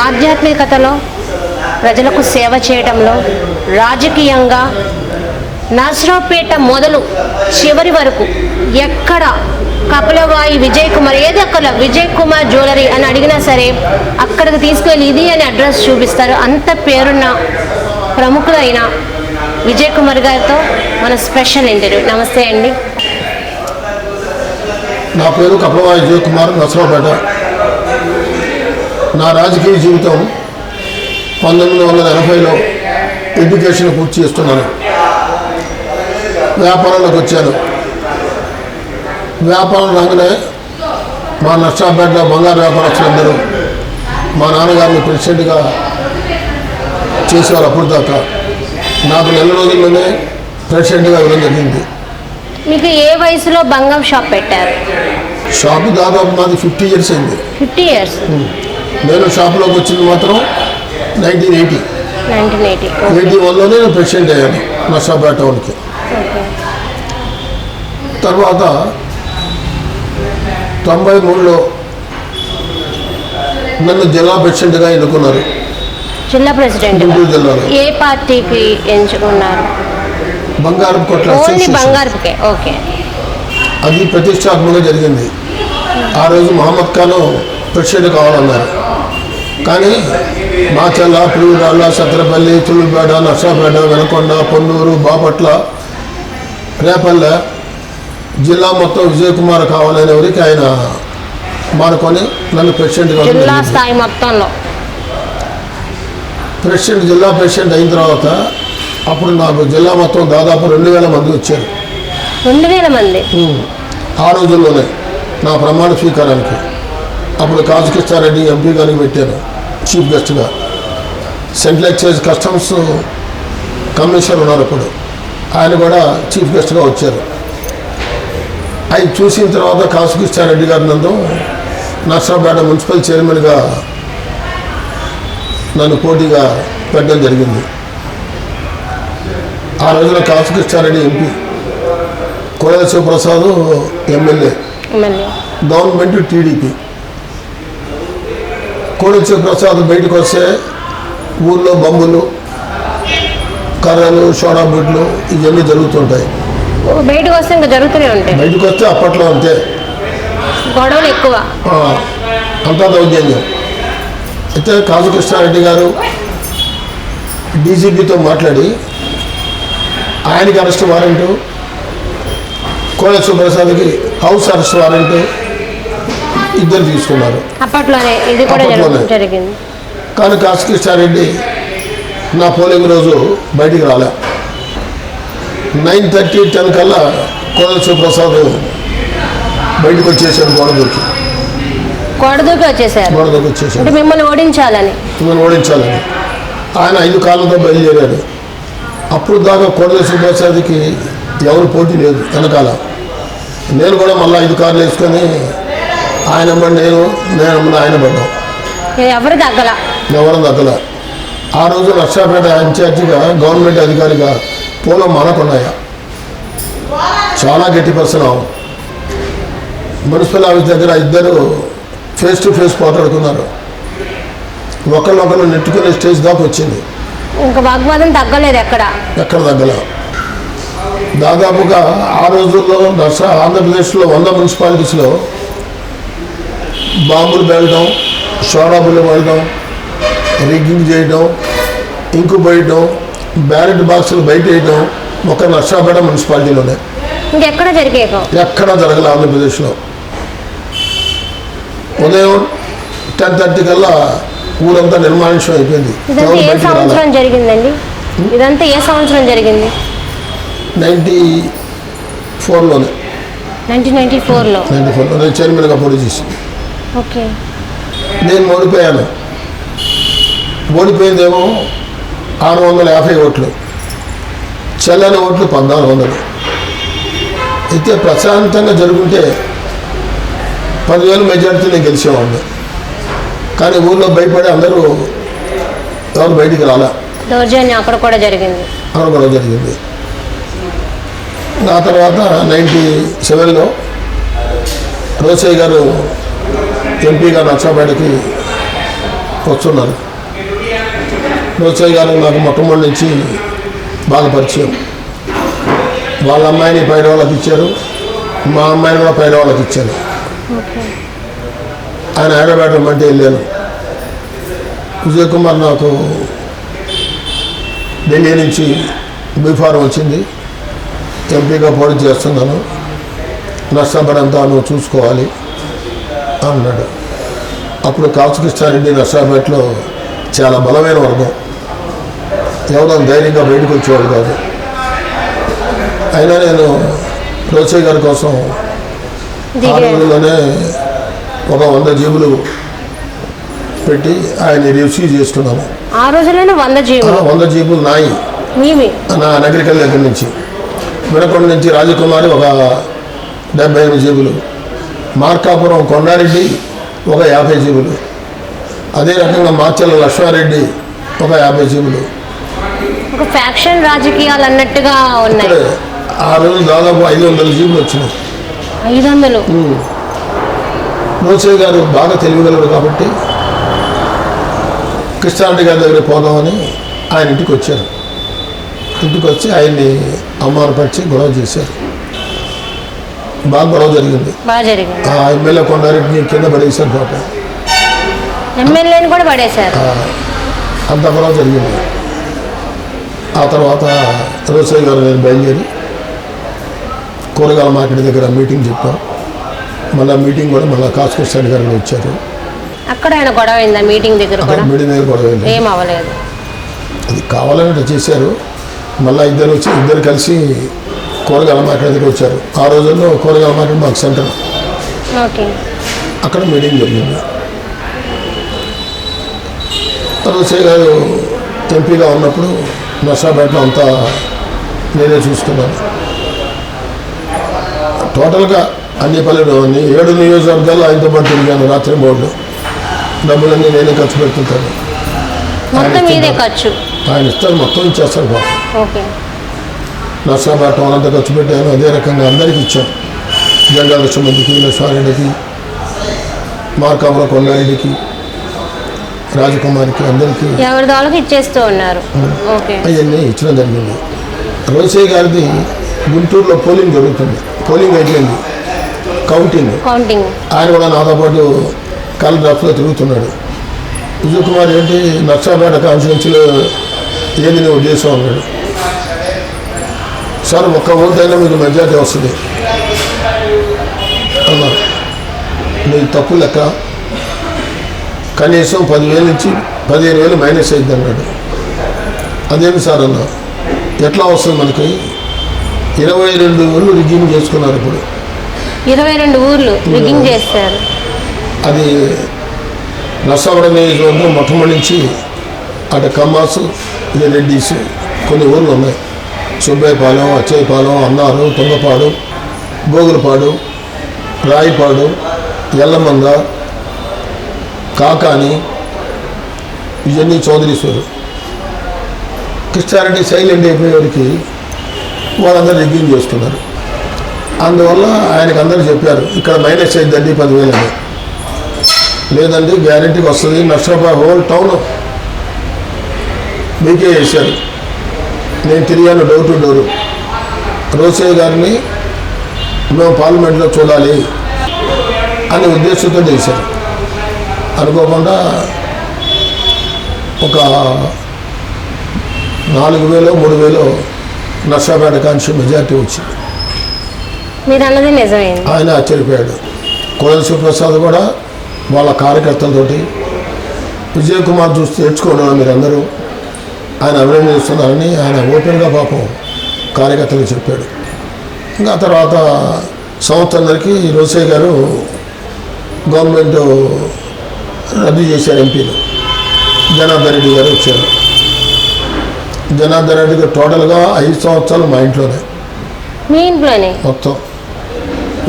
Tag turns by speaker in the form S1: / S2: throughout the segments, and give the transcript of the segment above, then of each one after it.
S1: ఆధ్యాత్మికతలో ప్రజలకు సేవ చేయడంలో రాజకీయంగా నర్సరావుపేట మొదలు చివరి వరకు ఎక్కడ కపిలవాయి విజయ్ కుమార్ ఏది అక్కడ విజయ్ కుమార్ జ్యువెలరీ అని అడిగినా సరే అక్కడికి తీసుకెళ్ళి ఇది అని అడ్రస్ చూపిస్తారు. అంత పేరున్న ప్రముఖులైన విజయ్ కుమార్ గారితో మన స్పెషల్ ఇంటర్వ్యూ. నమస్తే అండి.
S2: నా పేరు కపిలవాయి విజయ్ కుమార్, నర్సరావుపేట. నా రాజకీయ జీవితం 1980లో ఎడ్యుకేషన్ పూర్తి చేస్తున్నాను. వ్యాపారంలోకి వచ్చాను. వ్యాపారం రాగానే మా నర్సరావుపేటలో బంగారు వ్యాపారస్తులందరూ మా నాన్నగారిని ప్రెసిడెంట్గా చేసేవారు. అప్పుడు దాకా నాకు నెల రోజుల్లోనే ప్రెసిడెంట్గా ఇవ్వడం జరిగింది.
S1: మీకు ఏ వయసులో బంగారం షాప్ పెట్టారు?
S2: షాపు దాదాపు మాది 50 years అయింది.
S1: 50 years.
S2: నేను షాప్లోకి వచ్చింది మాత్రం 1980. 81లోనే నేను ప్రెసిడెంట్ అయ్యాను నర్సరావుపేట టౌన్కి. తర్వాత 93లో నన్ను జిల్లా ప్రెసిడెంట్గా ఎన్నుకున్నారు.
S1: జిల్లా ప్రెసిడెంట్
S2: గుంటూరు జిల్లాలో.
S1: ఏ పార్టీకి ఎంచుకున్నారు?
S2: బంగారం కొట్ల
S1: బంగారపుకే. ఓకే.
S2: అది ప్రతిష్టాత్మకంగా జరిగింది. ఆ రోజు మహమ్మద్ ఖాన్ ప్రెసిడెంట్ కావాలన్నారు. కానీ మాచల్ల, పులిరాళ్ళ, సత్రపల్లి, తుళ్ళుపేట, నర్సరావుపేట, వెనకొండ, పొన్నూరు, బాపట్ల, రేపల్లె జిల్లా మొత్తం విజయ్ కుమార్ కావాలనే వరకు ఆయన మానుకొని నన్ను ప్రెసిడెంట్గా
S1: జిల్లా స్థాయి మొత్తంలో
S2: జిల్లా ప్రెసిడెంట్ అయిన తర్వాత అప్పుడు నాకు జిల్లా మొత్తం దాదాపు 2000 మంది వచ్చారు.
S1: 2000 మంది
S2: ఆ రోజుల్లోనే నా ప్రమాణ స్వీకారానికి. అప్పుడు కాజుకిస్తారెడ్డి ఎంపీ గారికి పెట్టాను చీఫ్ గెస్ట్గా. సెంట్రల్ ఎక్సైజ్ కస్టమ్స్ కమిషనర్ ఉన్నారు అప్పుడు, ఆయన కూడా చీఫ్ గెస్ట్గా వచ్చారు. అవి చూసిన తర్వాత కాజుకిస్తారెడ్డి గారి నందు నర్సరావుపేట మున్సిపల్ చైర్మన్గా నన్ను పోటీగా పెట్టడం జరిగింది. ఆ రోజున కాజుకిస్తారెడ్డి MP, Kodela Sivaprasad MLA, government TDP. Kodela Sivaprasad బయటకు వస్తే ఊళ్ళో బొమ్మలు, కర్రలు, సోడా బుడ్లు ఇవన్నీ జరుగుతుంటాయి.
S1: బయటకు వస్తే ఇంకా జరుగుతూనే ఉంటాయి.
S2: బయటకు వస్తే అప్పట్లో అంతే,
S1: గొడవలు ఎక్కువ,
S2: అంతా దౌర్జన్యం. అయితే కాజుకృష్ణారెడ్డి గారు డీజీపీతో మాట్లాడి ఆయనకి అరెస్ట్ వారెంటు, కోడెల శివప్రసాద్కి హౌస్ అరెస్ట్ వారెంటు ఇద్దరు తీసుకున్నారు.
S1: అప్పట్లోనే ఇది కూడా జరిగింది.
S2: కానీ కాజుకృష్ణారెడ్డి నా పోలింగ్ రోజు బయటికి రాలే. 9:30, 10 కల్లా కోడెల శివప్రసాద్ బయటకు వచ్చేసాడు. గోడ దూకి వచ్చేసాడు.
S1: మిమ్మల్ని ఓడించాలని
S2: ఆయన 5 కాళ్ళతో బయలుదేరాడు. అప్పుడు దాకా కోడెల శివప్రసాద్కి ఎవరు పోటీ లేదు వెనకాల. నేను కూడా మళ్ళీ 5 కార్లు వేసుకొని ఆయన నేను ఆయన పడ్డాం.
S1: ఎవరు
S2: తగ్గల. ఆ రోజు నర్సరావుపేట ఇన్ఛార్జిగా గవర్నమెంట్ అధికారిగా పూలం మానకొండయ్య చాలా గట్టి పర్సన్. మున్సిపల్ ఆఫీస్ దగ్గర ఇద్దరు ఫేస్ టు ఫేస్ పోట్లాడుకున్నారు. ఒకరినొకరు నెట్టుకునే స్టేజ్ దాకా వచ్చింది.
S1: ఇంకా వాగ్వాదం తగ్గలేదు. ఎక్కడ
S2: తగ్గల. దాదాపుగా ఆ రోజుల్లో ఆంధ్రప్రదేశ్లో 100 మున్సిపాలిటీస్లో బాంబులు పేలడం, సోడా బుల్లు పడడం, రిగ్గింగ్ చేయడం, ఇంకు పోయడం, బ్యాలెట్ బాక్సులు బయట వేయడం ఒక నర్సరావుపేట మున్సిపాలిటీలోనే. ఎక్కడా జరగల ఆంధ్రప్రదేశ్లో. ఉదయం 10:30 కల్లా ఊరంతా నిర్మానుష్యం అయిపోయింది.
S1: ఇదంతా ఏ సంవత్సరం జరిగింది?
S2: 94లోనే.
S1: 1994లో
S2: నేను చైర్మన్గా పోటీ చేసి
S1: ఓకే.
S2: నేను ఓడిపోయాను. ఓడిపోయిందేమో 650 ఓట్లు, చెల్లని ఓట్లు 1400. అయితే ప్రశాంతంగా జరుగుంటే 10,000 మెజార్టీ నేను గెలిచేవాడిని. కానీ ఊళ్ళో భయపడి అందరూ ఎవరు బయటికి రాలే.
S1: దౌర్జన్యం అక్కడ కూడా జరిగింది.
S2: ఆ తర్వాత 97లో రోసయ్య గారు ఎంపీగా నర్సరావుపేటకి వస్తున్నారు. రోసయ్య గారు నాకు మొట్టమొదటి నుంచి బాగా పరిచయం. వాళ్ళ అమ్మాయిని పైన వాళ్ళకి ఇచ్చారు, మా అమ్మాయిని కూడా పైన వాళ్ళకి ఇచ్చారు. ఆయన హైదరాబాద్ అంటే వెళ్ళాను. విజయ్ కుమార్ నాకు ఢిల్లీ నుంచి బీఫారం వచ్చింది, ఎంపీగా పోటీ చేస్తున్నాను, నర్సాపేటంతా నువ్వు చూసుకోవాలి అన్నాడు. అప్పుడు కాసుకృష్ణారెడ్డి నర్సాపేటలో చాలా బలమైన వర్గం, ఎవరో ధైర్యంగా బయటకు వచ్చేవాడు కాదు. అయినా నేను రోసయ్య గారి కోసం ఆ రోజుల్లోనే ఒక 100 జీబులు పెట్టి ఆయన రిసీవ్ చేసుకున్నాను.
S1: ఆ రోజుల్లోనే
S2: 100 జీబులు నాయి, నా నగరికల్ దగ్గర నుంచి. వినకొండ నుంచి రాజకుమారి ఒక 75 జీబులు, మార్కాపురం కొండారెడ్డి ఒక 50 జీబులు, అదే రకంగా మార్చల లక్ష్మారెడ్డి ఒక 50 జీబులు.
S1: ఒక ఫ్యాక్షన్ రాజకీయాలు అన్నట్టుగా ఉన్నాయి.
S2: ఆ రోజు దాదాపు 500 జీబులు వచ్చినాయి.
S1: 500.
S2: రోసయ్య గారు బాగా తెలియగలరు కాబట్టి కృష్ణారెడ్డి గారి దగ్గర పోదామని ఆయన ఇంటికి వచ్చారు. ఇంటికి వచ్చి ఆయన్ని అవమానపరిచి గొడవ చేశారు. బాగా గొడవ జరిగింది. ఆ ఎమ్మెల్యే కొండారెడ్డిని కింద పడేశారు పాప,
S1: ఎమ్మెల్యేని కూడా పడేశారు.
S2: అంత గొడవ జరిగింది. ఆ తర్వాత రోసయ్య గారు నేను బయలుదేరి కూరగాయల మార్కెట్ దగ్గర మీటింగ్ చెప్పాం. మళ్ళీ మీటింగ్ కూడా మళ్ళీ కాసుకృష్ణ గారు వచ్చారు.
S1: అక్కడ ఆయన గొడవ అయిందా? మీటింగ్ దగ్గర
S2: మీటింగ్ దగ్గర గొడవ అయింది.
S1: ఏం అవ్వలేదు,
S2: అది కావాలని చేశారు. మళ్ళీ ఇద్దరు కలిసి కూరగాయల మార్కెట్ దగ్గర వచ్చారు. ఆ రోజుల్లో కూరగాయల మార్కెట్ మాకు సెంటర్, అక్కడ మీటింగ్ జరిగింది. రోసయ్య గారు ఎంపీగా ఉన్నప్పుడు నర్సాపేటలో అంతా నేనే చూసుకున్నాను. టోటల్గా అన్ని పల్లెలు 7 నియోజకవర్గాలు ఆయనతో పాటు తిరిగాను. రాత్రి బోర్డు డబ్బులన్నీ నేనే ఖర్చు పెడుతుంటాను. ఆయన ఇస్తారు, మొత్తం ఇచ్చేస్తారు బాబు. నర్సాపేట వాళ్ళంతా ఖర్చు పెట్టాను. అదే రకంగా అందరికీ ఇచ్చాను. జంగా లక్ష్మణ్కి, లక్ష్మారెడ్డికి, మార్కాపురం కొండారెడ్డికి, రాజకుమారికి, అందరికీ
S1: ఇచ్చేస్తూ ఉన్నారు.
S2: అవన్నీ ఇచ్చడం జరిగింది. రోసయ్య గారిది గుంటూరులో పోలింగ్ జరుగుతుంది. పోలింగ్ అయిపోయింది, కౌంటింగ్. ఆయన కూడా నాతో పాటు కలర్ డ్రాఫ్ట్లో తిరుగుతున్నాడు. విజయ్ కుమార్ ఏంటి నర్సాపేట కాన్స్టిట్యున్సీలో ఏంది నీ ఉద్దేశం అన్నాడు. సార్ ఒక్క ఓటు అయినా మీకు మెజార్టీ వస్తుంది అన్నా. నీకు తప్పు లెక్క, కనీసం 10,000 నుంచి 15,000 మైనస్ అయింది అన్నాడు. అదేంటి సార్ అన్న, ఎట్లా వస్తుంది మనకి? 22 ఊర్లు రిగ్గింగ్ చేసుకున్నారు. ఇప్పుడు
S1: 22 ఊర్లు రిగ్గింగ్ చేస్తారు.
S2: అది నర్సాపేట నియోజకవర్గం మొట్టమొదటి నుంచి అటు కమ్మాసు, ఇది రెడ్డిస్ కొన్ని ఊర్లు ఉన్నాయి. సుబ్బయ్యపాలెం, అచ్చయ్యపాలెం, అన్నారు, తుంగపాడు, గోగులపాడు, రాయిపాడు, ఎల్లమంద, కాకాని, ఇవన్నీ చౌదరీశ్వరు. కృష్ణారెడ్డి సైలెంట్ అయిపోయేవారికి వాళ్ళందరూ రిగ్గింగ్ చేసుకున్నారు. అందువల్ల ఆయనకు అందరూ చెప్పారు ఇక్కడ మైనస్ అయిందండి 10,000 అని. లేదండి గ్యారెంటీకి వస్తుంది. నర్సాపేట హోల్ టౌన్ మీకే వేశారు. నేను తిరిగాను డోర్ టు డోరు. రోసయ్య గారిని మేము పార్లమెంట్లో చూడాలి అనే ఉద్దేశంతో చేశారు. అనుకోకుండా ఒక 4,000 3,000 నర్సాపేట కాన్షి మెజార్టీ వచ్చింది. ఆయన ఆశ్చర్యపోయాడు. కోడెల శివప్రసాద్ కూడా వాళ్ళ కార్యకర్తలతోటి విజయ్ కుమార్ చూసి తెచ్చుకోవడం మీరందరూ ఆయన అభినందిస్తున్నారని ఆయన ఓపెన్గా పాపం కార్యకర్తలు చెప్పాడు. ఇంకా తర్వాత సంవత్సరానికి రోసయ్య గారు గవర్నమెంట్ రద్దు చేశారు. ఎంపీలు జనార్దన్ రెడ్డి గారు వచ్చారు. జనార్దన్ రెడ్డి గారు టోటల్గా 5 సంవత్సరాలు మా ఇంట్లోనే, మొత్తం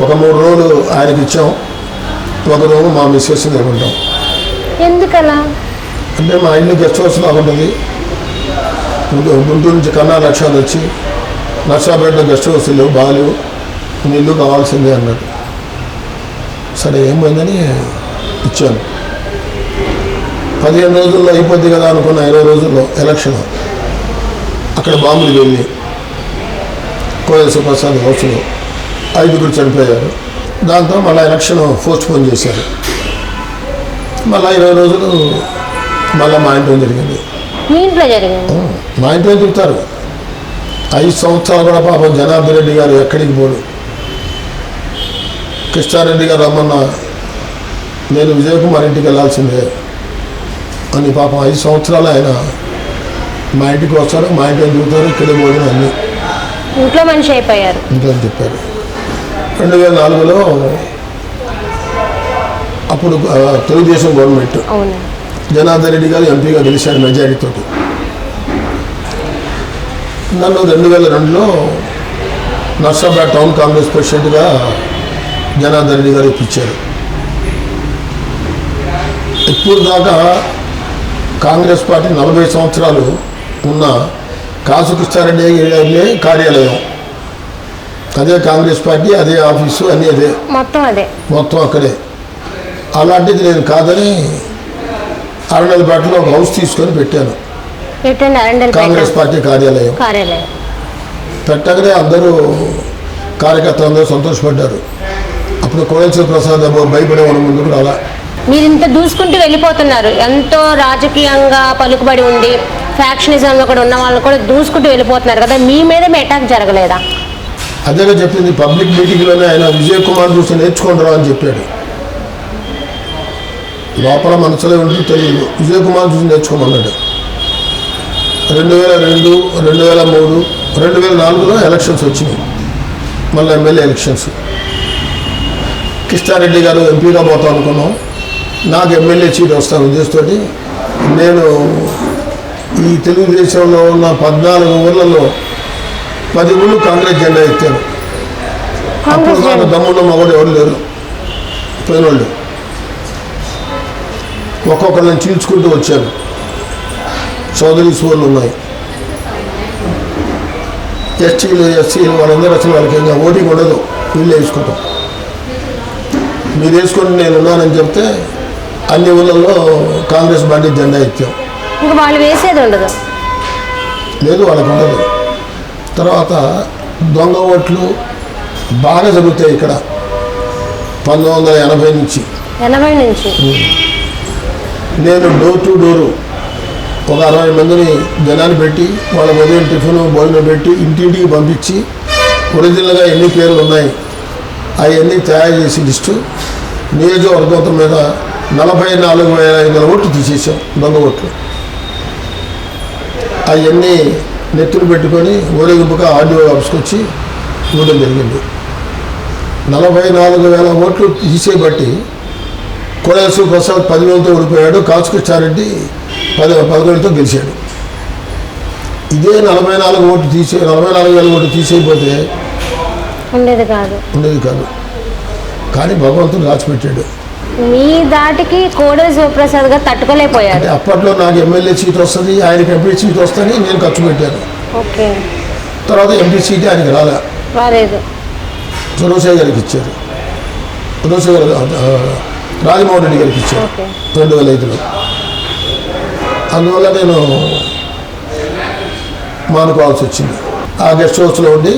S2: ఒక 3 రోజులు ఆయనకి ఇచ్చాం, ఒక రోజు మా మిస్సెస్ తిరుగుంటాం.
S1: ఎందుకలా
S2: అంటే మా ఇల్లు గెస్ట్ హౌస్ లాగా ఉంటుంది. గుంటూరు నుంచి కన్నా లక్ష్యాలు వచ్చి నర్సాపేటలో గెస్ట్ హౌస్ లేవు, బాగాలేవు, ఇల్లు కావాల్సిందే అన్నాడు. సరే ఏమైందని ఇచ్చాను. 15 రోజుల్లో అయిపోద్ది కదా అనుకున్న 20 రోజుల్లో ఎలక్షన్ అక్కడ బాంబులు వెళ్ళి కోయల్ సుప్రసాద్ హౌస్లో 5 చనిపోయారు. దాంతో మళ్ళీ ఎలక్షన్ పోస్ట్పోన్ చేశారు. మళ్ళీ 20 రోజులు మళ్ళీ మా ఇంట్లో జరిగింది.
S1: మీ ఇంట్లో జరిగింది?
S2: మా ఇంట్లో చెప్తారు. 5 సంవత్సరాలు కూడా పాపం జనార్దన్ రెడ్డి గారు ఎక్కడికి పోడు. కృష్ణారెడ్డి గారు రమ్మన్నా నేను విజయ్ కుమార్ ఇంటికి వెళ్ళాల్సిందే అని పాపం 5 సంవత్సరాలు ఆయన మా ఇంటికి వస్తారు, మా ఇంట్లో దిగుతారు, ఇక్కడే పోయిన అన్నీ
S1: ఇంట్లో మనిషి అయిపోయారు.
S2: ఇంట్లో చెప్పారు. 2004లో అప్పుడు తెలుగుదేశం గవర్నమెంట్ జనార్దన్ రెడ్డి గారు ఎంపీగా గెలిచాడు మెజారిటీతో. నన్ను 2002లో నర్సాపేట టౌన్ కాంగ్రెస్ ప్రెసిడెంట్గా జనార్దన్ రెడ్డి గారు ఇప్పించారు. ఇప్పుడు దాకా కాంగ్రెస్ పార్టీ 40 సంవత్సరాలు ఉన్న కాసు కృష్ణారెడ్డి గారి కార్యాలయం అదే, కాంగ్రెస్ పార్టీ అదే, ఆఫీసు అన్నీ అదే, మొత్తం అక్కడే. అలాంటిది నేను కాదని అరణ్యపేటలో ఒక హౌస్ తీసుకొని పెట్టాను, కాంగ్రెస్ పార్టీ కార్యాలయం. పెట్టగానే అందరూ కార్యకర్తలు అందరూ సంతోషపడ్డారు. అప్పుడు కోయల్ ప్రసాద్ భయపడేవాడు ముందుకు అలా.
S1: మీరు ఇంత దూసుకుంటూ వెళ్ళిపోతున్నారు, ఎంతో రాజకీయంగా పలుకుబడి ఉండి ఫ్యాక్షనిజంలో కూడా ఉన్న వాళ్ళు కూడా దూసుకుంటూ వెళ్ళిపోతున్నారు కదా, మీ మీద అటాక్ జరగలేదా?
S2: అదేగా చెప్పింది పబ్లిక్ మీటింగ్లోనే ఆయన. విజయ్ కుమార్ చూసి నేర్చుకుంటారా అని చెప్పాడు. లోపల మనసులో ఉంటే తెలియదు. విజయ్ కుమార్ చూసి నేర్చుకోమన్నాడు. 2002, 2003, 2004లో ఎలక్షన్స్ వచ్చినాయి, మళ్ళీ ఎమ్మెల్యే ఎలక్షన్స్. కృష్ణారెడ్డి గారు ఎంపీగా పోతాం అనుకున్నాం. నాకు ఎమ్మెల్యే సీట్ వస్తాను ఉద్దేశంతో నేను ఈ తెలుగుదేశంలో ఉన్న 14 ఊర్లలో 10 ఊళ్ళు కాంగ్రెస్ జెండా ఎత్తాను. అప్పుడు నాకు దమ్మున్న మగడు ఎవరు లేరు, పోయినోళ్ళు. ఒక్కొక్కరిని చీల్చుకుంటూ వచ్చాను. సోదరి సోర్లు ఉన్నాయి, ఎస్సీలు వాళ్ళందరూ అసలు వాళ్ళకి ఇంకా ఓటింగ్ ఉండదు, వీళ్ళు వేసుకుంటాం. మీరు వేసుకొని నేను ఉన్నానని చెప్తే అన్ని ఊళ్ళల్లో కాంగ్రెస్ పార్టీ జెండా ఎత్తాం.
S1: వాళ్ళు వేసేది ఉండదు,
S2: లేదు వాళ్ళకు ఉండదు. తర్వాత దొంగ ఓట్లు బాగా జరుగుతాయి ఇక్కడ 1980 నుంచి. నేను డోర్ టు డోరు ఒక 60 మందిని జనాన్ని పెట్టి వాళ్ళ ఉదయం టిఫిన్ భోజనం పెట్టి ఇంటింటికి పంపించి ఒరిజినల్గా ఎన్ని పేర్లు ఉన్నాయి అవన్నీ తయారు చేసి లిస్టు నియోజకవర్గం మీద 44,500 ఓట్లు తీసేసాం, దొంగ ఓట్లు. అవన్నీ నెత్తులు పెట్టుకొని ఊరేగింపుగా ఆర్డీఓ ఆఫీస్కి వచ్చి ఇవ్వడం జరిగింది. 44,000 ఓట్లు తీసేయబట్టి కోయల్ ప్రసాద్ 10,000తో ఓడిపోయాడు, కాసుకృష్ణారెడ్డి 11,000తో గెలిచాడు. ఇదే 44,000 ఓట్లు తీసేయకపోతే
S1: ఉండేది
S2: కాదు. కానీ భగవంతుడు రాసిపెట్టాడు.
S1: మీ దాటికి కోడెల శివప్రసాద్ గారు తట్టుకోలేకపోయారు.
S2: అంటే అప్పట్లో నాకు ఎమ్మెల్యే సీట్ వస్తుంది, ఆయనకి ఎంపీ సీట్ వస్తుంది, నేను ఖర్చు పెట్టాను. తర్వాత ఎంపీ సీట్ ఆయనకి రాలేదు, చంద్రశేఖర్ గారికి ఇచ్చారు. రాజమోహన్ రెడ్డి గారికి ఇచ్చారు 2005లో. అందువల్ల నేను మానుకోవాల్సి వచ్చింది. ఆ గెస్ట్ హౌస్లో ఉండి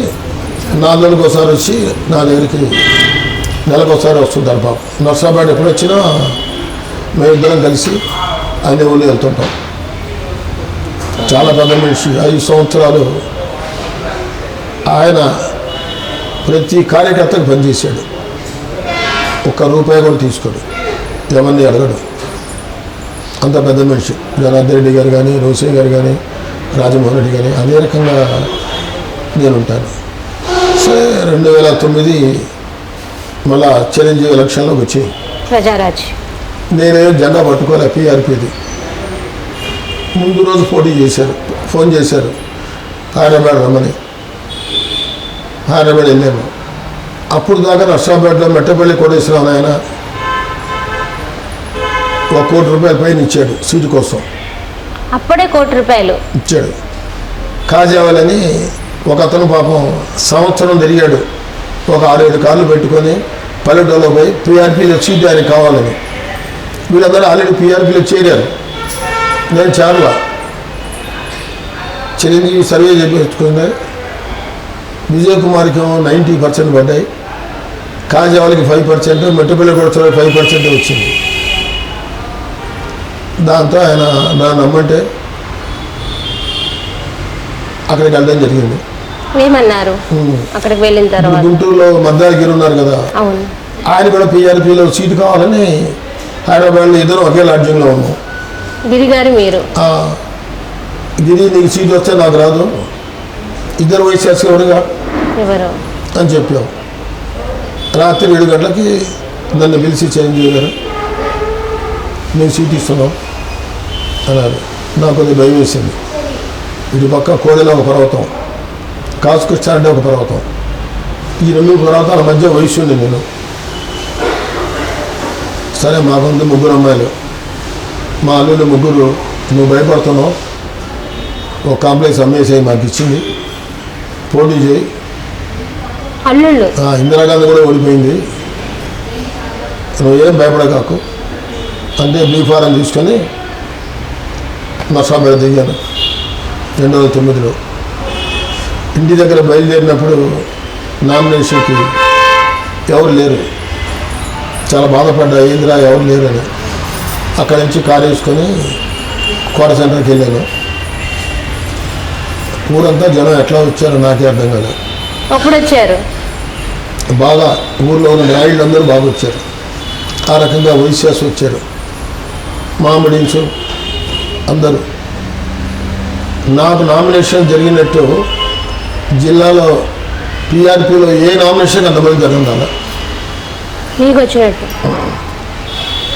S2: 4 నెలలకు ఒకసారి వచ్చి నా దగ్గరికి నెలకొకసారి వస్తుంటారు పాపం. నర్సాపేట ఎప్పుడు వచ్చినా మేమిద్దరం కలిసి అన్ని ఊళ్ళు వెళ్తుంటాం. చాలా పెద్ద మనిషి. 5 సంవత్సరాలు ఆయన ప్రతి కార్యకర్తకు పనిచేశాడు. ₹1 కూడా తీసుకోడు, ఎవరిని అడగడు. అంత పెద్ద మనిషి. జనార్దన్ రెడ్డి గారు కానీ, రోసే గారు కానీ, రాజమోహన్ రెడ్డి కానీ అదే రకంగా నేనుంటాను. సరే 2009 మళ్ళా చిరంజీవి ఎలక్షన్లోకి వచ్చి
S1: ప్రజారాజ్
S2: నేనే జెండా పట్టుకోలే. పీఆర్పీది ముందు రోజు ఫోన్ చేశారు హైదరాబాద్ రమ్మని. హైదరాబాద్ వెళ్ళాము. అప్పుడు దాకా నర్సాపేటలో మెట్టపల్లి కోటేశ్వరరావు ఆయన ₹1,00,00,000 పైన ఇచ్చాడు సీటు కోసం.
S1: అప్పుడే ₹1,00,00,000
S2: ఇచ్చాడు. కాజావాలని ఒక అతను పాపం సంవత్సరం తిరిగాడు, ఒక 6-7 కార్లు పెట్టుకొని పల్లెటూరులో పోయి పీఆర్పీలో సీటు ఆయనకి కావాలని. వీళ్ళందరూ ఆల్రెడీ పీఆర్పీలో చేరారు. నేను చేరల. చిరంజీవి సర్వే చేయించుకుంది. విజయ్ కుమార్కి 90% పడ్డాయి. కాజావాళ్ళకి 5%, మెట్టుపల్లి కూడా 5% వచ్చింది. దాంతో ఆయన నా నమ్మంటే అక్కడికి వెళ్ళడం జరిగింది.
S1: ఏమన్నారు అక్కడికి వెళ్ళిన తర్వాత?
S2: గుంటూరులో మద్దాగిరి ఉన్నారు కదా,
S1: అవును,
S2: ఆయన కూడా పీఆర్పీలో సీటు కావాలని హైదరాబాద్లో ఇద్దరు ఒకే లాడ్జింగ్లో ఉన్నాం.
S1: గిరి గారు మీరు?
S2: గిరి నీకు సీటు వస్తే నాకు రాదు, ఇద్దరు వైఎస్ఆర్సీ ఎవరుగా
S1: ఎవరు
S2: అని చెప్పాం. రాత్రి 7 గంటలకి నన్ను పిలిచి చిరంజీవి గారు నేను సీట్ ఇస్తున్నాం అన్నారు. నాకు కొద్దిగా భయం వేసింది. ఇటు పక్క కోడెలో ఒక పర్వతం, కాసుకొచ్చారంటే ఒక పర్వతం, ఈ 2 పర్వతాల మధ్య వయసు ఉంది నేను. సరే మాకుంది 3 అమ్మాయిలు, మా అల్లుళ్ళు 3, నువ్వు భయపడుతున్నావు, ఒక కాంప్లెక్స్ అమ్మేసేయి మాకు ఇచ్చింది, పోటీ చేయి.
S1: అల్లుళ్ళు?
S2: ఇందిరాగాంధీ కూడా ఓడిపోయింది, నువ్వు ఏం భయపడకాకు అంటే బీఫారం తీసుకొని నర్సాపేట దిగాను 2009లో. ఇంటి దగ్గర బయలుదేరినప్పుడు నామినేషన్కి ఎవరు లేరు, చాలా బాధపడ్డా, ఏందిరా ఎవరు లేరని. అక్కడి నుంచి కారు వేసుకొని కోట సెంటర్కి వెళ్ళాను. ఊరంతా జనం ఎట్లా వచ్చారో నాకే అర్థం కాదు.
S1: అప్పుడు వచ్చారు
S2: బాగా, ఊర్లో ఉన్న నాయుళ్ళు అందరూ బాగా వచ్చారు. ఆ రకంగా వైశ్యాస్ వచ్చారు, మామిడిన్స్ అందరూ. నాకు నామినేషన్ జరిగినట్టు జిల్లాలో పీఆర్పీలో ఏ నామినేషన్ అంతమంది జరగదు.
S1: మీకు వచ్చినట్టు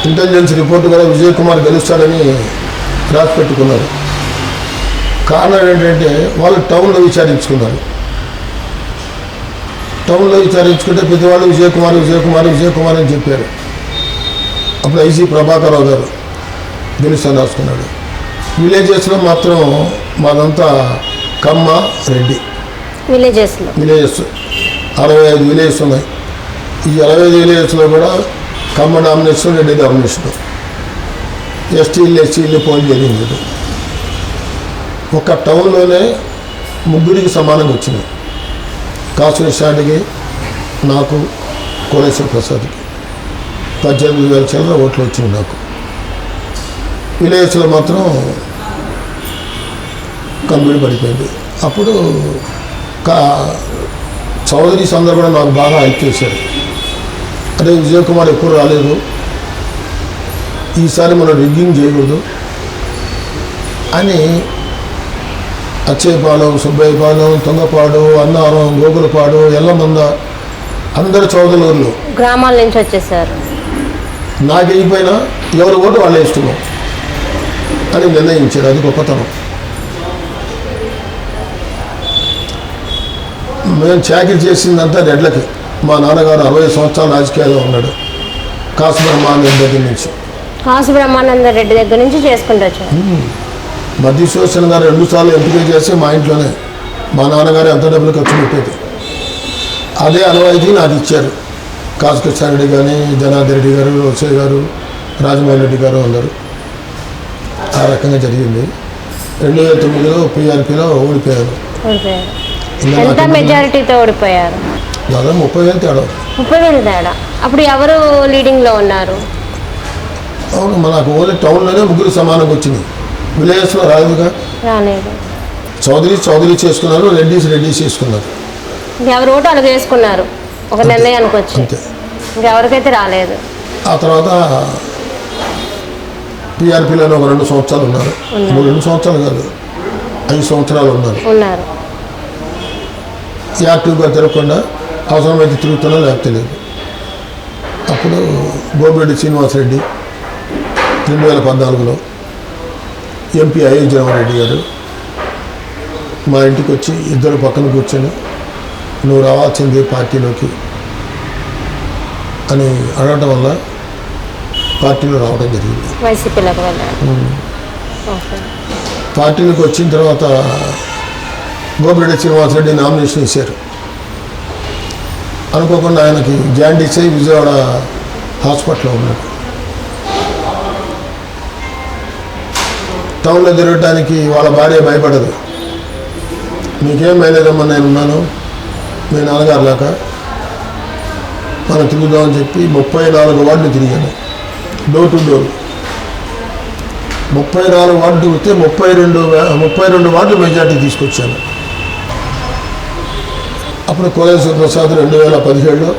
S2: ఇంటెలిజెన్స్ రిపోర్టు కూడా విజయ్ కుమార్ గెలుస్తాడని రాసి పెట్టుకున్నారు. కారణం ఏంటంటే వాళ్ళు టౌన్లో విచారించుకున్నారు. టౌన్లో విచారించుకుంటే ప్రతి వాళ్ళు విజయ్ కుమార్ విజయ్ కుమార్ విజయ్ కుమార్ అని చెప్పారు. అప్పుడు ఐసీ ప్రభాకరరావు గారు గెలుస్తాను రాసుకున్నాడు. విలేజెస్లో మాత్రం మాదంతా కమ్మ రెడ్డి విలేజెస్ 65 విలేజెస్ ఉన్నాయి. ఈ 65 విలేజెస్లో కూడా కమ్మ డామినేషన్, రెడ్డి డామినేషన్. ఎస్టీలు పోల్ జరిగింది. ఒక టౌన్లోనే 3కి సమానంగా వచ్చినాయి. కాసు షాటికి, నాకు, కోలేశ్వర ప్రసాద్కి 18,000 చిల్లర ఓట్లు వచ్చింది నాకు. విలేజ్లో మాత్రం కంప్లీట్ పడిపోయింది. అప్పుడు చౌదరీస్ అందరూ కూడా నాకు బాగా హెల్ప్ చేశారు. అదే విజయ్ కుమార్ ఎప్పుడు రాలేదు, ఈసారి మనం రిగ్గింగ్ చేయకూడదు అని అచ్చేపాలెం, సుబ్బయ్యపాలెం, తుంగపాడు, అన్నారం, గోగులపాడు, ఎల్లమంద అందరు చౌదరులు
S1: గ్రామాల నుంచి వచ్చేసారు.
S2: నాకు అయిపోయినా ఎవరు ఓటు వాళ్ళే ఇష్టం అని నిర్ణయించారు. అది గొప్పతనం. మేము చాకరీ చేసిందంతా రెడ్లకి. మా నాన్నగారు 60 సంవత్సరాలు రాజకీయాల్లో ఉన్నాడు. కాసు బ్రహ్మానంద దగ్గర నుంచి.
S1: కాసు బ్రహ్మానంద రెడ్డి దగ్గర నుంచి చేసుకుంటూ వచ్చారు.
S2: మధ్య సూచన గారు 2 సార్లు ఎంపిక చేసి మా ఇంట్లోనే మా నాన్నగారు ఎంత డబ్బులు ఖర్చు పెట్టేది. అదే అనువాయితీ నాకు ఇచ్చారు. కాసుకృష్ణారెడ్డి కానీ, జనార్దన్ రెడ్డి గారు, రోసయ్య గారు, రాజమోహన్ రెడ్డి గారు అందరూ. ఆ రకంగా జరిగింది. 2009లో పీఆర్పీలో ఓడిపోయాను.
S1: ఎంత మెజారిటీతో ఓడిపోయారు?
S2: దాదాపు 30,000 తేడా.
S1: 30,000 తేడా. అప్పుడు ఎవరు లీడింగ్లో ఉన్నారు?
S2: అవును, మనకు ఓన్లీ టౌన్లోనే 3 సమానంగా వచ్చింది. విలేజెస్లో రాలేదుగా.
S1: రాలేదు.
S2: చౌదరి చేసుకున్నారు, రెడ్డిస్ చేసుకున్నారు.
S1: ఎవరు ఓటు అలాగే వేసుకున్నారు ఒక నిర్ణయానికి వచ్చి.
S2: అంతే,
S1: ఇంకెవరికైతే రాలేదు.
S2: ఆ తర్వాత పీఆర్పీలోనే ఒక 2 సంవత్సరాలు ఉన్నారు. 2 సంవత్సరాలు కాదు, 5 సంవత్సరాలు ఉన్నారు. యాక్టివ్గా తిరగకుండా అవసరమైతే తిరుగుతున్నా, లేకపోతే లేదు. అప్పుడు గోపిరెడ్డి శ్రీనివాసరెడ్డి 2014లో, ఎంపీ అయోధ్య జగన్రెడ్డి గారు మా ఇంటికి వచ్చి ఇద్దరు పక్కన కూర్చొని నువ్వు రావాల్సింది పార్టీలోకి అని అడగటం వల్ల పార్టీలో రావడం జరిగింది. పార్టీలోకి వచ్చిన తర్వాత గోపిరెడ్డి శ్రీనివాసరెడ్డి నామినేషన్ ఇచ్చారు. అనుకోకుండా ఆయనకి జాండీస్ అయి విజయవాడ హాస్పిటల్లో ఉన్నాడు. టౌన్లో తిరగటానికి వాళ్ళ భార్య భయపడదు. మీకేం భయలేదమ్మా, నేను ఉన్నాను, మీ నాన్నగారు లాగా మనం తిరుగుదామని చెప్పి 34 వార్డులు తిరిగాను, డోర్ టు డోర్. 34 వార్డు తిరిగితే 32 వార్డులు మెజార్టీ తీసుకొచ్చాను. అప్పుడు కోలేశ్వర ప్రసాద్ 2017లో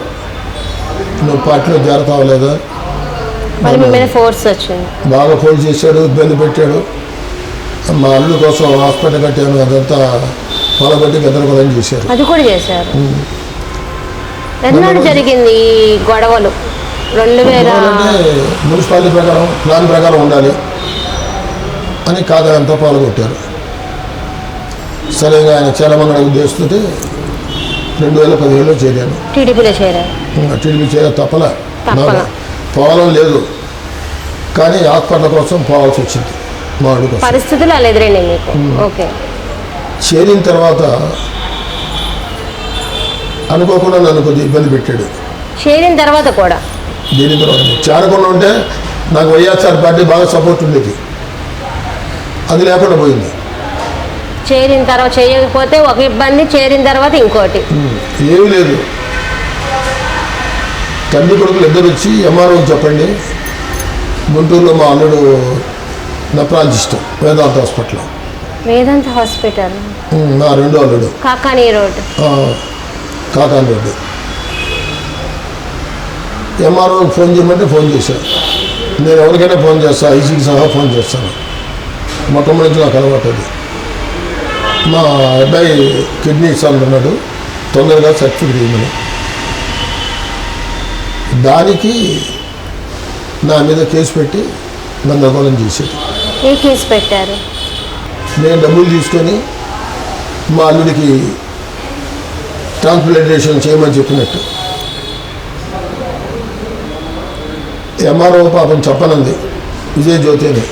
S2: నువ్వు పార్టీలో చేరతావలేదా,
S1: మరి మీ మీద ఫోర్స్ వచ్చింది,
S2: బాగా ఫోన్ చేశాడు, ఇబ్బంది పెట్టాడు. మా అల్లుడి కోసం హాస్పిటల్ కట్టాను, అదంతా పొలబట్టి గదరగొలం చేశారు.
S1: అది కూడా చేశారు. ఎన్నాడు జరిగింది ఈ గొడవలు? 2000
S2: అంటే మున్సిపాలిటీ ప్రకారం ప్లాన్ ప్రకారం ఉండాలి అని కాదంతా పాల్గొట్టారు. సరేగా ఆయన చాలామంది ఉద్దేశిస్తుంటే 2017లో చేరాను.
S1: టీడీపీలో చేరారు.
S2: టీడీపీ చేర తప్పలా,
S1: తప్పలా.
S2: పోవడం లేదు, కానీ హాస్పిటల్ కోసం పోవాల్సి వచ్చింది మా అల్లుడి కోసం.
S1: పరిస్థితులు అలా ఎదురైనాయి మీకు? ఓకే.
S2: చేరిన తర్వాత అనుకోకుండా నన్ను కొద్దిగా ఇబ్బంది పెట్టాడు.
S1: చేరిన తర్వాత కూడా?
S2: చేరిన తర్వాత చేరకుండా ఉంటే నాకు వైఎస్ఆర్ పార్టీ బాగా సపోర్ట్ ఉండేది, అది లేకుండా పోయింది.
S1: చేరిన తర్వాత చేయకపోతే ఒక ఇబ్బంది, చేరిన తర్వాత ఇంకోటి.
S2: ఏమీ లేదు. తల్లి కొడుకులు ఇద్దరు వచ్చి ఎంఆర్ఓకి చెప్పండి, గుంటూరులో మా అల్లుడు nephrologist Vedanta hospital.
S1: Vedanta hospital
S2: నా రెండో అల్లుడు
S1: కాకానీ రోడ్,
S2: కాకాని రోడ్డు. ఎంఆర్ఓకి ఫోన్ చేయమంటే ఫోన్ చేశాను. నేను ఎవరికైనా ఫోన్ చేస్తాను, ఐసీకి సహా ఫోన్ చేస్తాను. మొట్టమొదటి నాకు అలవాటు అది. మా అబ్బాయి కిడ్నీ ఇస్తానున్నాడు, తొందరగా సర్టిఫికెట్ ఇవ్వమని. దానికి నా మీద కేసు పెట్టి గందరగోళం చేసేది.
S1: ఏ కేసు పెట్టారు?
S2: నేను డబ్బులు తీసుకొని మా అల్లుడికి ట్రాన్స్ప్లాంటేషన్ చేయమని చెప్పినట్టు. ఎంఆర్ఓ పాపం చెప్పనంది, విజయ్ జ్యోతి అని.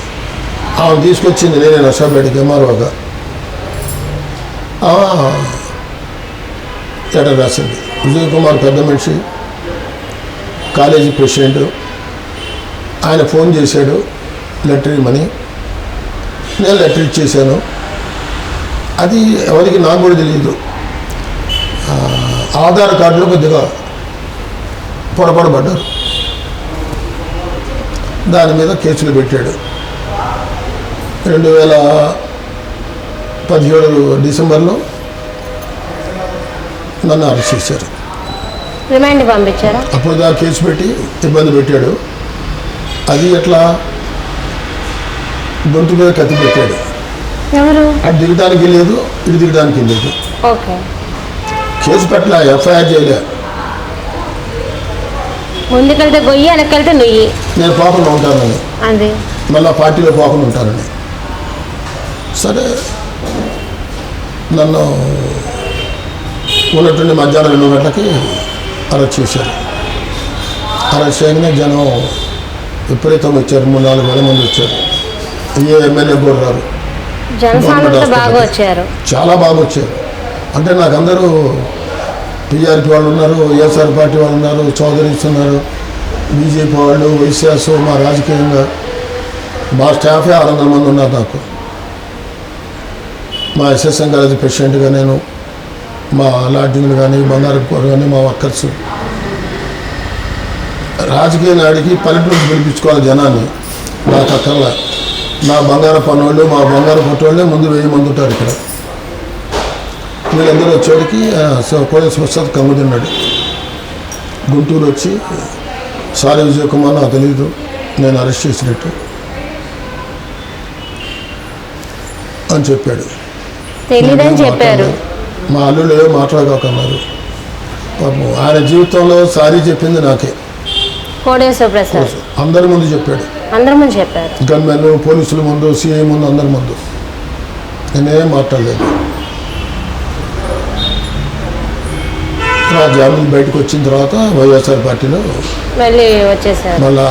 S2: ఆమె తీసుకొచ్చింది నేనే నర్సాపేటకి ఎంఆర్ఓగా. లెటర్ రాసింది. విజయ్ కుమార్ పెద్ద మనిషి, కాలేజీ ప్రెసిడెంట్, ఆయన ఫోన్ చేశాడు లెటర్ ఇవ్వమని. నేను లెటర్ ఇచ్చేసాను. అది ఎవరికి నాకు కూడా తెలియదు. ఆధార్ కార్డులో కొద్దిగా పొరపాటు పడ్డారు, దాని మీద కేసులు పెట్టాడు. 2017 డిసెంబర్లో నన్ను అరెస్ట్ చేశారు.
S1: రిమాండ్ పంపించారా?
S2: అప్పుడు దాకా కేసు పెట్టి ఇబ్బంది పెట్టాడు. అది ఎట్లా గొంతు మీద కత్తి పెట్టాడు.
S1: ఎవరు?
S2: అటు దిగడానికి లేదు, ఇటు దిగడానికి లేదు.
S1: ఓకే.
S2: కేసు పెట్టలే, ఎఫ్ఐఆర్ చేయలే.
S1: ముందుకెళ్తే గొయ్యి, వెనక్కెళ్తే నుయ్యి.
S2: నేను పోకుండా ఉంటానని,
S1: అది
S2: మళ్ళీ పార్టీలో పోకుండా ఉంటానని. సరే, నన్ను ఉన్నట్టుండి మధ్యాహ్నం 2 గంటలకి అరెస్ట్ చేశారు. అరెస్ట్ చేయగానే జనం విపరీతం వచ్చారు, 3-4 వేల మంది వచ్చారు. ఏ ఎమ్మెల్యే కూడా రారు.
S1: జనసాంద్రత బాగా వచ్చారు,
S2: చాలా బాగా వచ్చారు. అంటే నాకు అందరూ టీఆర్పీ వాళ్ళు ఉన్నారు, వైఎస్ఆర్ పార్టీ వాళ్ళు ఉన్నారు, చౌదరీస్ ఉన్నారు, బీజేపీ వాళ్ళు, వైఎస్ఆర్స్, మా రాజకీయంగా మా స్టాఫే 600 మంది ఉన్నారు. నాకు మా ఎస్ఎస్ఎం కాలేజీ ప్రెసిడెంట్గా నేను, మా లాడ్జింగ్లు కానీ, బంగారపు కానీ, మా వర్కర్స్. రాజకీయ నాడికి పల్లెటూరు పిలిపించుకోవాలి జనాన్ని. నాకు అక్కర్లా. నా బంగారు పనులు, మా బంగారు పట్టువాళ్ళే ముందు 1000 మంది ఉంటారు ఇక్కడ. వీళ్ళందరూ వచ్చేటికి కోలేశ్వర ప్రసాద్ కమ్ము తిన్నాడు. గుంటూరు వచ్చి, సారీ విజయ్ కుమార్ నాకు తెలీదు, నేను అరెస్ట్ చేసినట్టు అని చెప్పాడు.
S1: తెలీదని చెప్పారు.
S2: మా అల్లుళ్ళు ఏదో మాట్లాడకన్నారు. పాపం ఆయన జీవితంలో సారీ చెప్పింది నాకే.
S1: కోటేశ్వర ప్రసాద్
S2: అందరి ముందు చెప్పాడు.
S1: అందరి ముందు చెప్పారు.
S2: గన్మెన్, పోలీసుల ముందు, సిఐ ముందు, అందరి ముందు. నేనేం మాట్లాడలేదు. నా జామీన్ బయటకు వచ్చిన తర్వాత వైఎస్ఆర్ పార్టీలో
S1: మళ్ళీ వచ్చేసారు.
S2: మళ్ళా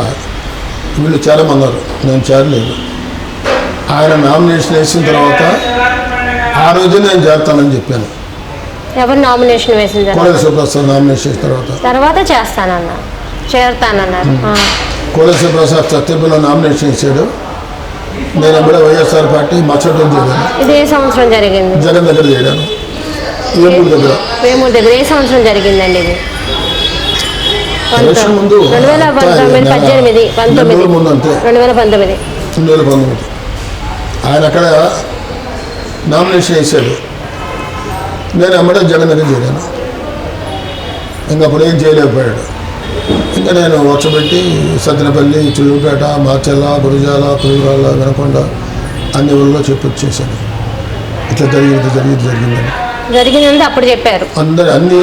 S2: వీళ్ళు చేరమన్నారు, నేను చేరలేదు. ఆయన నామినేషన్ వేసిన తర్వాత ఆ రోజు నేను చేరతానని చెప్పాను.
S1: ఎవరు నామినేషన్ వేసిన
S2: కోలేశ్వర ప్రసాద్ నామినేషన్ వేసిన
S1: తర్వాత చేస్తానన్నారు, చేరతానన్నారు.
S2: కోలేశ్వర ప్రసాద్ సత్యపల్లిలో నామినేషన్ వేసాడు. నేను ఎప్పుడో వైఎస్ఆర్ పార్టీ మచ్చటం చేశాను.
S1: ఇది ఏ సంవత్సరం జరిగింది?
S2: జగన్ దగ్గర చేయడాను, ఏమూరు దగ్గర.
S1: వేమూరు దగ్గర ఏ సంవత్సరం జరిగిందండి ఇది?
S2: ఎలక్షన్ ముందు
S1: 2019
S2: ముందు అంతే, 2019 ఆయన అక్కడ నామినేషన్ వేసాడు, నేను ఎమ్మడే జగన్ దగ్గర చేరాను. ఇంకా అప్పుడు ఏం చేయలేకపోయాడు. ఇంకా నేను వచ్చబెట్టి సత్తెనపల్లి, చిలుపేట, మార్చెల్ల, గురుజాల, పులివరాళ్ళ, వినకొండ అన్ని ఊళ్ళో చెప్పి వచ్చేసాను. ఇట్లా జరిగిందని
S1: జరిగిందంటే అప్పుడు చెప్పారు.
S2: అన్నీ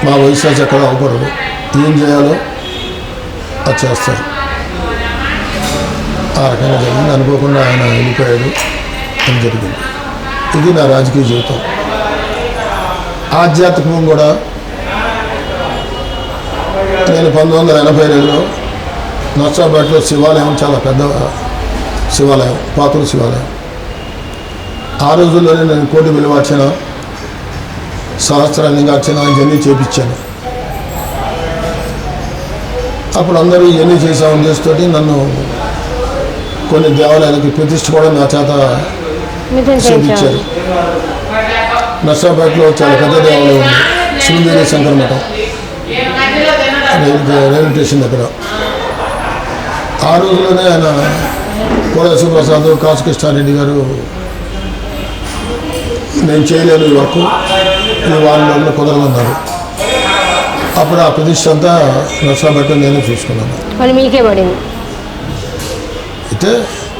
S2: మా వయసు ఎక్కడ అవకూడదు, ఏం చేయాలో అది చేస్తారు. ఆ రకంగా జరిగింది. అనుకోకుండా ఆయన వెళ్ళిపోయాడు అని జరిగింది. ఇది నా రాజకీయ జీవితం. ఆధ్యాత్మికం కూడా నేను 1982లో నర్సాపేటలో శివాలయం, చాలా పెద్ద శివాలయం, పాతూరు శివాలయం. ఆ రోజుల్లోనే నేను కోటి విలువార్చన, సహస్రలింగార్చన ఇవన్నీ చేపించాను. అప్పుడు అందరూ ఇవన్నీ చేసే ఉద్దేశంతో నన్ను కొన్ని దేవాలయాలకి ప్రతిష్ఠ కూడా నా చేత చేపించారు. నర్సాపేటలో చాలా పెద్ద దేవాలయం ఉంది, శృంగేరి శంకర మఠం, రైల్వే స్టేషన్ దగ్గర. ఆ రోజుల్లోనే ఆయన కోడ శివప్రసాద్, కాశకృష్ణారెడ్డి గారు నేను చేయలేని వరకు ఈ వారం రోజులు కుదరదన్నారు. అప్పుడు ఆ ప్రతిష్ట అంతా నర్సాపేట నేనే చూసుకున్నాను.
S1: మరి మీకే పడింది
S2: అయితే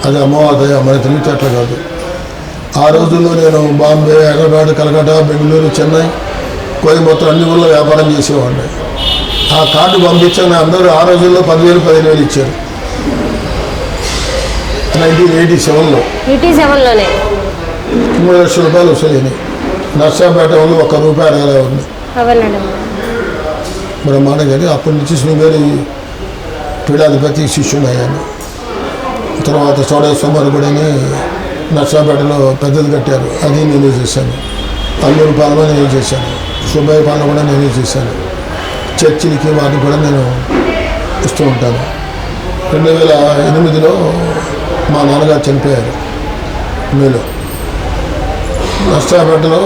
S2: అది అమ్మవారి మన తెలివితేటలు కాదు. ఆ రోజుల్లో నేను బాంబే, హైదరాబాద్, కలకత్తా, బెంగళూరు, చెన్నై, కోయంబత్తూరు అన్ని ఊళ్ళో వ్యాపారం చేసేవాడిని. ఆ కార్డు పంపించాను. అందరూ ఆ రోజుల్లో 10,000, 15,000 ఇచ్చారు. 1987లో 3 లక్షల రూపాయలు వసూలైనాయి. నర్సాపేట వాళ్ళు ₹1 అడగలే ఉంది. బ్రహ్మాండం కానీ అప్పటి నుంచి శృంగేరి పీఠాధిపతి శిష్యుని అయ్యాను. తర్వాత చౌడేశ్వర గుడిని నర్సాపేటలో పెద్దది కట్టారు, అది నేనే చేశాను. అల్లూరు పాలన నేనే చేశాను, సుబ్బయ్య పాలన కూడా నేనే చేశాను. చర్చిలకి వాటికి కూడా నేను ఇస్తూ ఉంటాను. 2008లో మా నాన్నగారు చనిపోయారు మేలో. నర్సాపేటలో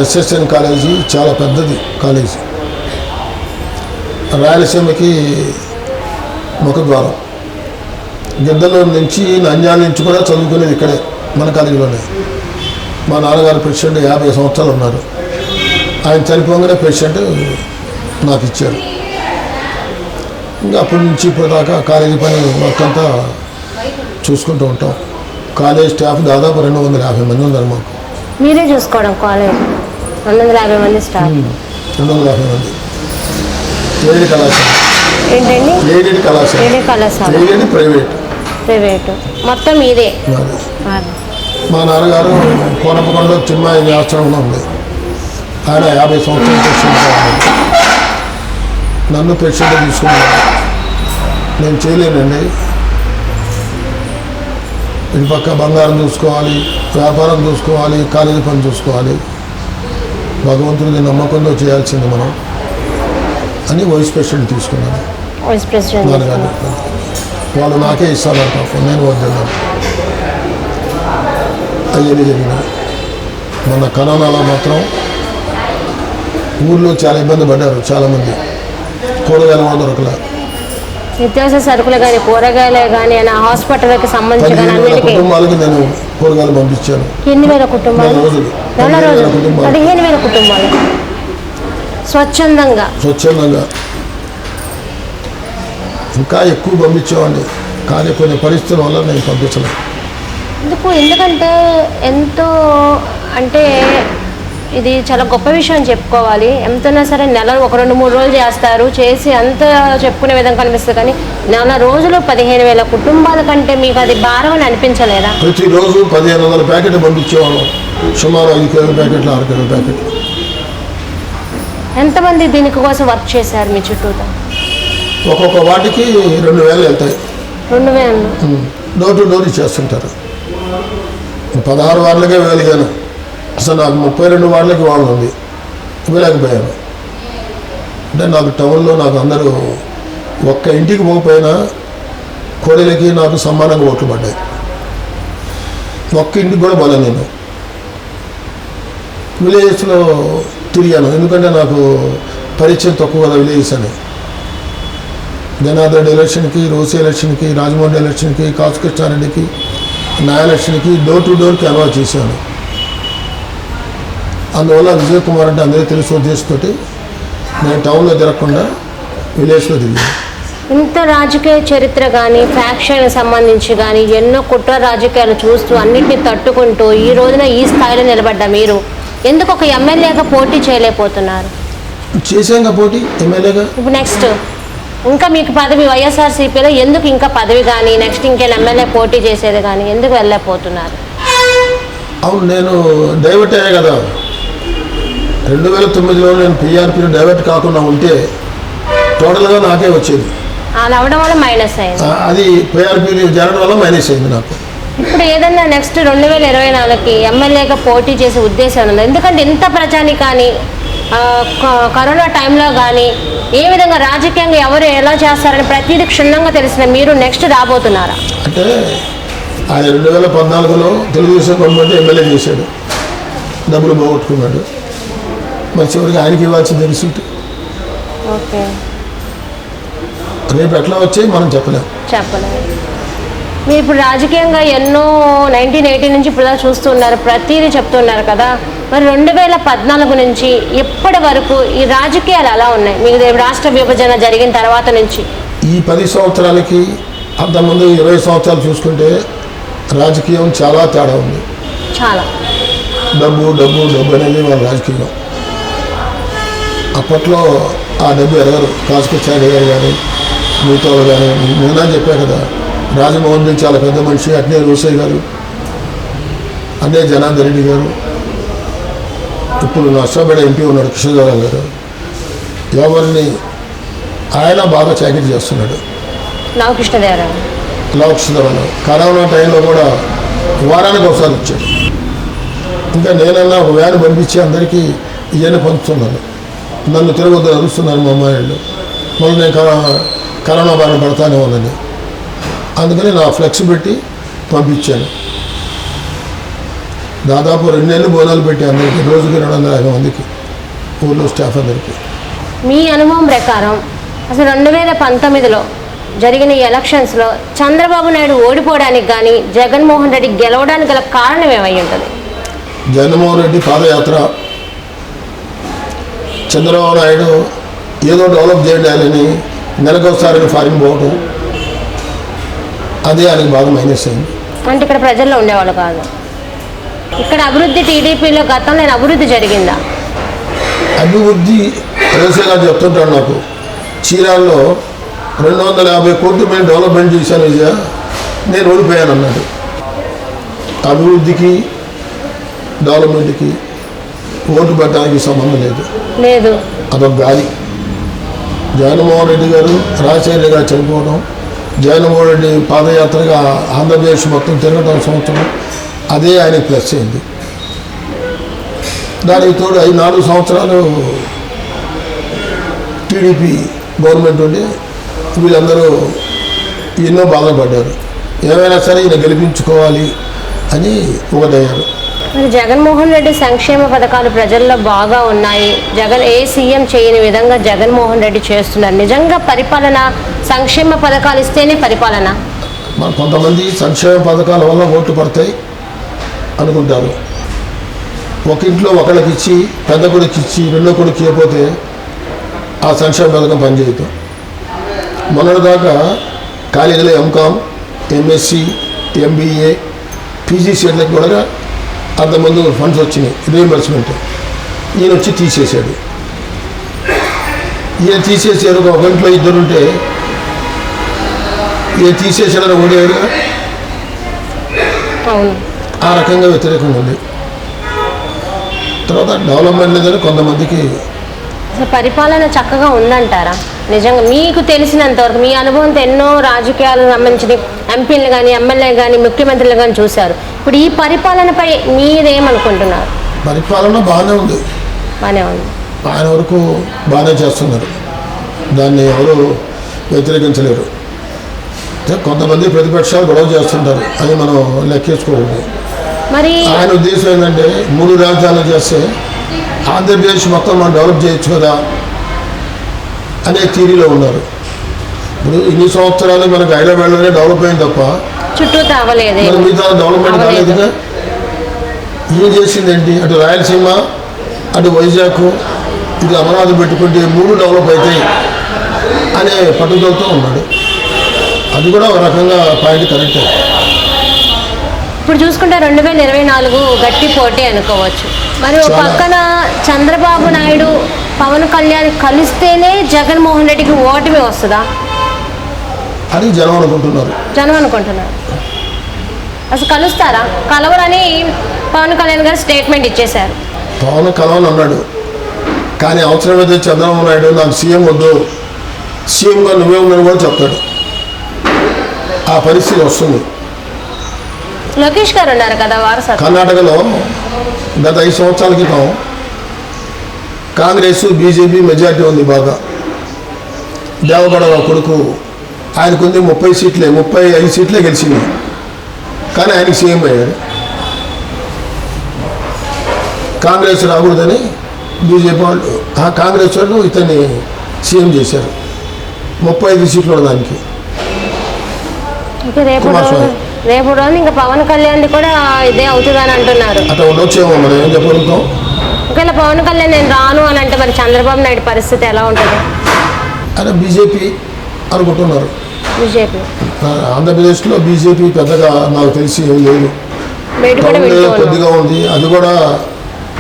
S2: ఎస్ఎస్ఎన్ కాలేజీ చాలా పెద్దది కాలేజీ, రాయలసీమకి ముఖద్వారం. గిద్దలూరు నుంచి, నంద్యాల నుంచి కూడా చదువుకునేది ఇక్కడే మన కాలేజీలోనే. మా నాన్నగారు ప్రెసిడెంట్ 50 సంవత్సరాలు ఉన్నారు. ఆయన చనిపోగానే ప్రెసిడెంట్ నాకు ఇచ్చారు. ఇంకా అప్పటి నుంచి ఇప్పటిదాకా కాలేజీ పని వర్క్ అంతా చూసుకుంటూ ఉంటాం. కాలేజ్ స్టాఫ్ దాదాపు 250 మంది ఉన్నారు మాకు.
S1: మీరే చూసుకోవడం కాలేజ్? 250 మంది స్టాఫ్.
S2: 250 మంది. ఎయిడెడ్ కళాశాల.
S1: ఏంటండి?
S2: ఎయిడెడ్ కళాశాల. ఎయిడెడ్ ప్రైవేట్
S1: మొత్తం ఇదే.
S2: మా నాన్నగారు కోనపకొండలో చిమ్మాయి ఆశ్రమంలో ఉంది. ఆయన 50 సంవత్సరాలు ప్రెసిడెంట్. నన్ను ప్రెసిడెంట్ తీసుకున్నాను. నేను చేయలేనండి. ఇటు పక్క బంగారం చూసుకోవాలి, వ్యాపారం చూసుకోవాలి, కాలేజీ పని చూసుకోవాలి. భగవంతుడిని నమ్మకంతో చేయాల్సింది మనం అని వైస్ ప్రెసిడెంట్ తీసుకున్నాను. నాన్నగారు వాళ్ళు నాకే ఇస్తాను పాపం, నేను వద్దన్నాను. అవన్నీ జరిగినాయి. మొన్న కరోనాలో మాత్రం ఊళ్ళో చాలా ఇబ్బంది పడ్డారు చాలామంది. కూరగాయలు కూడా దొరకలే.
S1: నిత్యావసర సరుకులు కానీ, కూరగాయలే కానీ, హాస్పిటల్కి సంబంధించిన
S2: 15,000 కుటుంబాలకి నేను కూరగాయలు పంపించాను.
S1: ఎన్ని వేల కుటుంబాలు? 15,000 కుటుంబాలు స్వచ్ఛందంగా. ఇంకా ఎక్కువ పంపించేవాడిని, కానీ కొన్ని పరిస్థితుల వల్ల నేను పంపించలేదు. ఎందుకంటే ఎంతో అంటే ఇది చాలా గొప్ప విషయం అని చెప్పుకోవాలి. ఎంతైనా సరే నెలలో 1-2-3 రోజులు చేస్తారు, చేసి అంత చెప్పుకునే విధంగా కనిపిస్తుంది. కానీ 4 రోజులు 15,000 కుటుంబాల కంటే మీకు అది భారం అని అనిపించలేదా?
S2: ప్రతిరోజు 1,500 ప్యాకెట్లు పంపించేవాళ్ళం. సుమారు 5 కిలోల ప్యాకెట్లు, 6 కిలోల ప్యాకెట్లు.
S1: ఎంతమంది దీనికి కోసం వర్క్ చేశారు మీ చుట్టూతో?
S2: ఒక్కొక్క వాటికి 2,000 వెళ్తాయి.
S1: 2,000
S2: డోర్ టు డోర్ ఇచ్చేస్తుంటారు. 16 వార్లకే వేయగలను. అసలు నాకు 32 వార్లకి వాళ్ళు ఉంది, ఇవ్వలేకపోయాను. అంటే నాకు టౌన్లో నాకు అందరూ ఒక్క ఇంటికి పోకపోయినా కోడలికి నాకు సమానంగా ఓట్లు పడ్డాయి. ఒక్క ఇంటికి కూడా పోలే నేను. విలేజెస్లో తిరిగాను, ఎందుకంటే నాకు పరిచయం తక్కువ కదా విలేజెస్ అని. జనార్దన్ ఎలక్షన్కి, రోసి ఎలక్షన్కి, రాజమౌళి ఎలక్షన్కి, కాసుకృష్ణారెడ్డికి, నా ఎలక్షన్కి డోర్ టు డోర్ కెమెరా చేశాను. అందువల్ల విజయ్ కుమార్ అంటే అందరికీ తెలుసు ఉద్దేశంతో నేను టౌన్లో తిరగకుండా విలేజ్లో తిరిగాను.
S1: ఇంత రాజకీయ చరిత్ర కానీ ఫ్యాక్షన్ సంబంధించి కానీ ఎన్నో కుట్ర రాజకీయాలు చూస్తూ అన్నింటినీ తట్టుకుంటూ ఈ రోజున ఈ స్థాయిలో నిలబడ్డ మీరు ఎందుకు ఒక ఎమ్మెల్యేగా పోటీ చేయలేకపోతున్నారు?
S2: చేశాక పోటీ ఎమ్మెల్యేగా.
S1: ఇప్పుడు నెక్స్ట్ ఇంకా మీకు పదవి వైఎస్ఆర్సీపీలో ఎందుకు ఇంకా పదవి కానీ నెక్స్ట్ ఇంకేం ఎమ్మెల్యే పోటీ చేసేది కానీ ఎందుకు వెళ్ళలేకపోతున్నారు?
S2: అవును, నేను డైవర్ట్ అయ్యా కదా. 2009లో నేను పీఆర్పీలో డైవర్ట్ కాకుండా ఉంటే టోటల్గా నాకే వచ్చేది.
S1: అలా అవడం వల్ల మైనస్ అయింది.
S2: అది పీఆర్పీ జరగడం వల్ల మైనస్ అయింది నాకు.
S1: ఇప్పుడు ఏదన్నా నెక్స్ట్ 2024కి ఎమ్మెల్యేగా పోటీ చేసే ఉద్దేశం ఉంది? ఎందుకంటే ఇంత ప్రజాని కానీ కరోనా టైంలో కానీ ఏ విధంగా రాజకీయంగా ఎవరు ఎలా చేస్తారని ప్రతిదీ క్షుణ్ణంగా తెలిసిన మీరు నెక్స్ట్ రాబోతున్నారా?
S2: అంటే ఆయన 2014లో తెలుగుదేశం గవర్నమెంట్ ఎమ్మెల్యే చేశాడు, డబ్బులు పోగొట్టుకున్నాడు. మరి చివరికి ఆయనకి ఇవ్వాల్సింది రిసీట్.
S1: ఓకే,
S2: రేపు ఎట్లా వచ్చాయి మనం చెప్పలేము.
S1: మీరు ఇప్పుడు రాజకీయంగా ఎన్నో 1980 నుంచి ఇప్పుడు చూస్తున్నారు, ప్రతిదీ చెప్తున్నారు కదా. మరి 2014 నుంచి ఇప్పటి వరకు ఈ రాజకీయాలు ఎలా ఉన్నాయి మీకు రాష్ట్ర విభజన జరిగిన తర్వాత నుంచి?
S2: ఈ 10 సంవత్సరాలకి అంతకుముందు 20 సంవత్సరాలు చూసుకుంటే రాజకీయం చాలా తేడా ఉంది.
S1: చాలా
S2: డబ్బు డబ్బు డబ్బు అనేది వాళ్ళ రాజకీయం. అప్పట్లో ఆ డబ్బు ఎరగరు. కాసుకొచ్చాడు గారు కానీ మిగతా కానీ నేనా చెప్పా కదా, రాజమోహన్ రెడ్డి చాలా పెద్ద మనిషి, అట్నే రోసయ్య గారు, అన్నే జనార్దన్ రెడ్డి గారు, ఇప్పుడు నష్టపేట ఎంపీ ఉన్నాడు కృష్ణదేవరావు గారు, ఎవరిని ఆయన బాగా చాకరీ చేస్తున్నాడు.
S1: లావు కృష్ణదేవరావు
S2: కరోనా టైంలో కూడా వారానికి ఒకసారి వచ్చాడు. ఇంకా నేనన్నా ఒక వ్యాన్ పంపించి అందరికీ ఇవన్నీ పంచుతున్నాను. నన్ను తిరగొద్దు అరుస్తున్నారు మా అమ్మాయిలు, మళ్ళీ నేను కరోనా బారిన పడతానే ఉన్నది. అందుకని నా ఫ్లెక్స్ పెట్టి పంపించాను. దాదాపు 2 నెలలు బోనాలు పెట్టి అందరికీ రోజుకి 250 మందికి ఊళ్ళో స్టాఫ్ అందరికీ.
S1: మీ అనుభవం ప్రకారం అసలు 2019లో జరిగిన ఈ ఎలక్షన్స్లో చంద్రబాబు నాయుడు ఓడిపోవడానికి కానీ జగన్మోహన్ రెడ్డి గెలవడానికి గల కారణం ఏమై ఉంటుంది?
S2: జగన్మోహన్ రెడ్డి పాదయాత్ర, చంద్రబాబు నాయుడు ఏదో డెవలప్ చేయాలని నెలకొకసారి ఫారిన్ పోవటం, అదే ఆయనకి బాగా మైనస్ అయింది.
S1: అంటే ఇక్కడ ప్రజల్లో ఉండేవాళ్ళు కాదు. ఇక్కడ అభివృద్ధి టీడీపీలో గతంలో అభివృద్ధి జరిగిందా?
S2: అభివృద్ధి రోసే గారు చెప్తుంటాడు నాకు, చీరాల్లో 250 కోట్లు మేము డెవలప్మెంట్ చేశాను విజయ, నేను ఓడిపోయాను అన్నాడు. అభివృద్ధికి డెవలప్మెంట్కి ఓటు పెట్టడానికి సంబంధం లేదు, అదొక గాలి. జగన్మోహన్ రెడ్డి గారు, రాజశేఖర గారు చనిపోవడం, జగన్మోహన్ రెడ్డి పాదయాత్రగా ఆంధ్రప్రదేశ్ మొత్తం తిరగడం సంవత్సరం, అదే ఆయనకి ప్లస్ అయింది. దానికి తోడు 4 సంవత్సరాలు టీడీపీ గవర్నమెంట్ ఉండి వీళ్ళందరూ ఎన్నో బాధపడ్డారు. ఏమైనా సరే ఈయన గెలిపించుకోవాలి అని ఒకటయ్యారు.
S1: మరి జగన్మోహన్ రెడ్డి సంక్షేమ పథకాలు ప్రజల్లో బాగా ఉన్నాయి. ఏ సీఎం చేయని విధంగా జగన్మోహన్ రెడ్డి చేస్తున్నారు. నిజంగా పరిపాలన సంక్షేమ పథకాలు ఇస్తేనే పరిపాలన?
S2: కొంతమంది సంక్షేమ పథకాల వల్ల ఓట్లు పడతాయి అనుకుంటారు. ఒక ఇంట్లో ఒకళ్ళకి ఇచ్చి, పెద్ద కొడుకు ఇచ్చి రెండో కొడుకు ఇవ్వకపోతే ఆ సంక్షేమ పథకం పనిచేయదు. మొన్నటిదాకా కాలేజీలో ఎంకామ్, ఎంఎస్సి, ఎంబీఏ, పీజీ సీట్లకు కూడా అంతమంది ఫండ్స్ వచ్చినాయి, రీఎంబర్స్మెంట్. ఈయన వచ్చి తీసేశాడు. ఈయన తీసేసారు. ఒక ఇంట్లో 2 ఉంటే ఈయన తీసేసాడని ఓడేవాడు. ఆ రకంగా వ్యతిరేకంగా ఉంది. తర్వాత డెవలప్మెంట్ లేదని కొంతమందికి.
S1: పరిపాలన చక్కగా ఉందంటారా? నిజంగా మీకు తెలిసినంతవరకు మీ అనుభవంతో ఎన్నో రాజకీయాలకు సంబంధించిన ఎంపీలు కానీ ఎమ్మెల్యే కానీ ముఖ్యమంత్రులు కానీ చూశారు. ఇప్పుడు ఈ పరిపాలనపై మీరేమనుకుంటున్నారు?
S2: పరిపాలన బాగానే ఉంది. ఆయన వరకు బాగానే చేస్తున్నారు, దాన్ని ఎవరు వ్యతిరేకించలేరు. కొంతమంది ప్రతిపక్షాలు గొడవ చేస్తుంటారు, అది మనం లెక్కేసుకోకూడదు.
S1: మరి
S2: ఆయన ఉద్దేశం ఏంటంటే 3 రాజధానులు చేస్తే ఆంధ్రప్రదేశ్ మొత్తం మనం డెవలప్ చేయొచ్చు కదా అనే థియరీలో ఉన్నారు. ఇప్పుడు ఇన్ని సంవత్సరాలు మనకు హైదరాబాద్లోనే డెవలప్ అయింది తప్ప
S1: చుట్టూ తావలేదు,
S2: మరి మిగతా డెవలప్మెంట్ కాలేదుగా. ఏం చేసిందేంటి, అటు రాయలసీమ అటు వైజాగ్ ఇది అమరావతి పెట్టుకుంటే 3 డెవలప్ అవుతాయి అనే పట్టుదలతో ఉన్నాడు. అది కూడా ఒక రకంగా పాయింట్ కరెక్టే.
S1: ఇప్పుడు చూసుకుంటే 2024 గట్టి పోటీ అనుకోవచ్చు. మరి ఒక పక్కన చంద్రబాబు నాయుడు పవన్ కళ్యాణ్ కలిస్తేనే జగన్మోహన్ రెడ్డికి ఓటమి వస్తుందా
S2: అని జనం అనుకుంటున్నారు.
S1: అసలు కలుస్తారా? కలవరని పవన్ కళ్యాణ్ గారు స్టేట్మెంట్ ఇచ్చేశారు.
S2: పవన్ కలవని అన్నాడు, కానీ అవసరమైతే చంద్రబాబు నాయుడు నాకు సీఎం వద్దు, సీఎంగా నువ్వే ఉన్నాను కూడా చెప్తాడు. ఆ పరిస్థితి వస్తుంది.
S1: లోకేష్ గారు ఉన్నారు కదా వారసత్వం.
S2: కర్ణాటకలో గత 5 సంవత్సరాల క్రితం కాంగ్రెస్ బీజేపీ మెజార్టీ ఉంది బాగా. దేవగడ కొడుకు ఆయనకుంది 30 సీట్లే, 35 సీట్లే గెలిచింది, కానీ ఆయనకి సీఎం అయ్యాడు. కాంగ్రెస్ రాకూడదని బీజేపీ వాళ్ళు కాంగ్రెస్ వాళ్ళు ఇతన్ని సీఎం చేశారు. 35 సీట్లు దానికి.
S1: రేపు రోజు ఇంకా పవన్ కళ్యాణ్ కూడా ఇదే అవుతుందని అంటున్నారు.
S2: అట్లా ఉండొచ్చేమో, మనం ఏం చెప్పగలుగుతాం.
S1: ఒకవేళ పవన్ కళ్యాణ్ నేను రాను అని అంటే మరి చంద్రబాబు నాయుడు పరిస్థితి ఎలా ఉంటుంది?
S2: అదే బీజేపీ అనుకుంటున్నారు.
S1: బీజేపీ
S2: ఆంధ్రప్రదేశ్లో బీజేపీ పెద్దగా నాకు తెలిసి ఏం లేదు, కొద్దిగా ఉంది. అది కూడా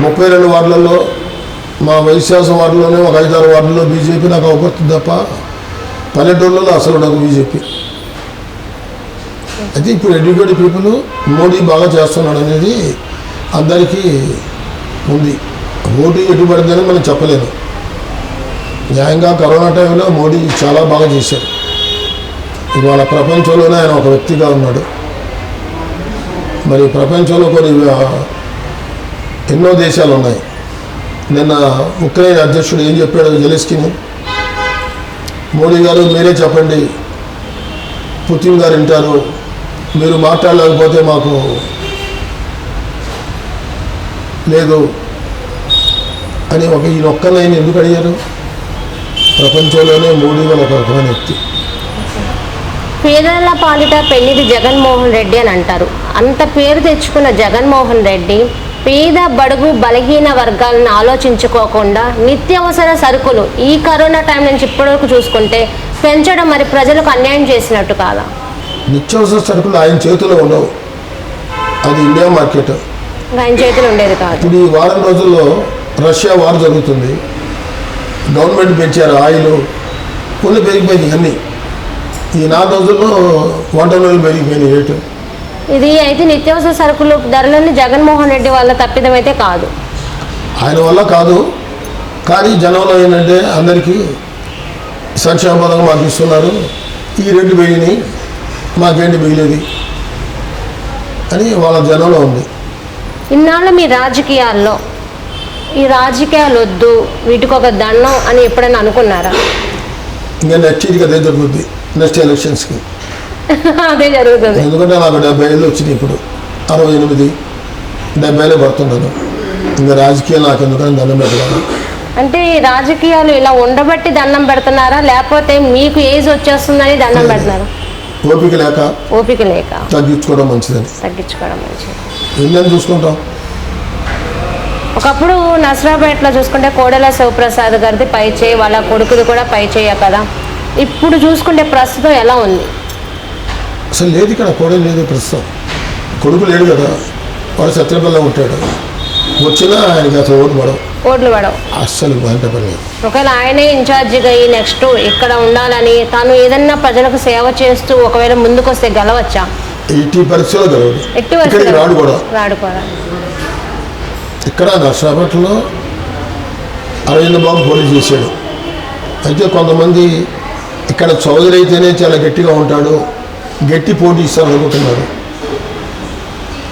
S2: 32 వార్డులలో మా వైశాస వార్డులోనే ఒక 5-6 వార్డుల్లో బీజేపీ నాకు అవపడుతుంది తప్ప పల్లెటూళ్ళలో అసలు నాకు బీజేపీ. అయితే ఇప్పుడు ఎడ్యుకేటెడ్ పీపుల్ మోడీ బాగా చేస్తున్నాడు అనేది అందరికీ ఉంది. ఓటు ఎటు పడిందని మనం చెప్పలేము. న్యాయంగా కరోనా టైంలో మోడీ చాలా బాగా చేశారు. ఇవాళ ప్రపంచంలోనే ఆయన ఒక వ్యక్తిగా ఉన్నాడు. మరి ప్రపంచంలో కొన్ని ఎన్నో దేశాలు ఉన్నాయి. నిన్న ఉక్రెయిన్ అధ్యక్షుడు ఏం చెప్పాడు జెలెన్స్కీని, మోడీ గారు మీరే చెప్పండి, పుతిన్ గారు వింటారు, మీరు మాట్లాడలేకపోతే మాకు లేదు అని ఈయన ఒక్కనైనా ఎందుకు అడిగారు? ప్రపంచంలోనే మోడీ గారు ఒక రకమైన వ్యక్తి.
S1: పేదల పాలిట పెన్నిది జగన్మోహన్ రెడ్డి అని అంటారు. అంత పేరు తెచ్చుకున్న జగన్మోహన్ రెడ్డి పేద బడుగు బలహీన వర్గాలను ఆలోచించుకోకుండా నిత్యావసర సరుకులు ఈ కరోనా టైం నుంచి ఇప్పటివరకు చూసుకుంటే పెంచడం మరి ప్రజలకు అన్యాయం చేసినట్టు కాదా?
S2: నిత్యావసర సరుకులు ఆయన చేతిలో ఉండవు, అది ఇండియా మార్కెట్,
S1: ఆయన చేతిలో ఉండేది కాదు.
S2: ఇప్పుడు ఈ వారం రోజుల్లో రష్యా వార్ జరుగుతుంది, గవర్నమెంట్ పెంచారు ఆయిల్, కొన్ని పెరిగిపోయింది అన్నీ. ఈ 4 రోజుల్లో వంట నూనెలు పెరిగిపోయినాయి రేటు.
S1: ఇది అయితే నిత్యావసర సరుకులు ధరలను జగన్మోహన్ రెడ్డి వల్ల తప్పిదం అయితే కాదు,
S2: ఆయన వల్ల కాదు. కానీ జనంలో ఏంటంటే అందరికీ సంక్షేమ పథకం మాకు ఇస్తున్నారు, ఈ రేటు పెరిగినాయి, మాకేంటి మిగిలేది అని వాళ్ళ జనంలో ఉంది.
S1: ఇన్నాళ్ళు మీ రాజకీయాల్లో ఈ రాజకీయాలు వద్దు, వీటికి ఒక దండం అని ఎప్పుడైనా అనుకున్నారా?
S2: ఇంకా నెక్స్ట్ ఇదికి అదే జరుగుద్ది, నెక్స్ట్ ఎలక్షన్స్కి
S1: అదే జరుగుతుంది.
S2: ఎందుకంటే నాకు 70 ఏళ్ళు వచ్చినాయి, ఇప్పుడు 68, 70 పడుతున్నాను. ఇంకా రాజకీయాలు నాకు ఎందుకని దండం పెట్టాలి.
S1: అంటే ఈ రాజకీయాలు ఇలా ఉండబట్టి దండం పెడుతున్నారా, లేకపోతే మీకు ఏజ్ వచ్చేస్తుందని దండం పెడుతున్నారా?
S2: ఓపిక లేక తగ్గించుకోవడం మంచిది. ఎన్నని చూసుకుంటాం.
S1: ఒకప్పుడు నసరాపేటలో చూసుకుంటే కోడెల శివప్రసాద్ గారిది పై చేయి, వాళ్ళ కొడుకుది కూడా పై చేయ కదా. ఇప్పుడు చూసుకుంటే ప్రస్తుతం ఎలా ఉంది?
S2: అసలు లేదు, ఇక్కడ కోడలు లేదు ప్రస్తుతం, కొడుకు లేడు కదా, వాడు సత్యపల్లిలో ఉంటాడు. వచ్చినా ఆయనకి అసలు ఓట్లు పడవు అస్సలు బయటపడలేదు.
S1: ఒకవేళ ఆయనే ఇన్ఛార్జిగా ఈ నెక్స్ట్ ఇక్కడ ఉండాలని తాను ఏదన్నా ప్రజలకు సేవ చేస్తూ ఒకవేళ ముందుకు వస్తే గెలవచ్చా?
S2: 80% గెలవడు, రాడు కూడా. ఇక్కడ నర్సాపేటలో అరవింద్ బాబు పోటీ చేశాడు. అయితే కొంతమంది ఇక్కడ చౌదరి అయితేనే చాలా గట్టిగా ఉంటాడు, గట్టి పోటీ ఇస్తారు అనుకుంటున్నారు.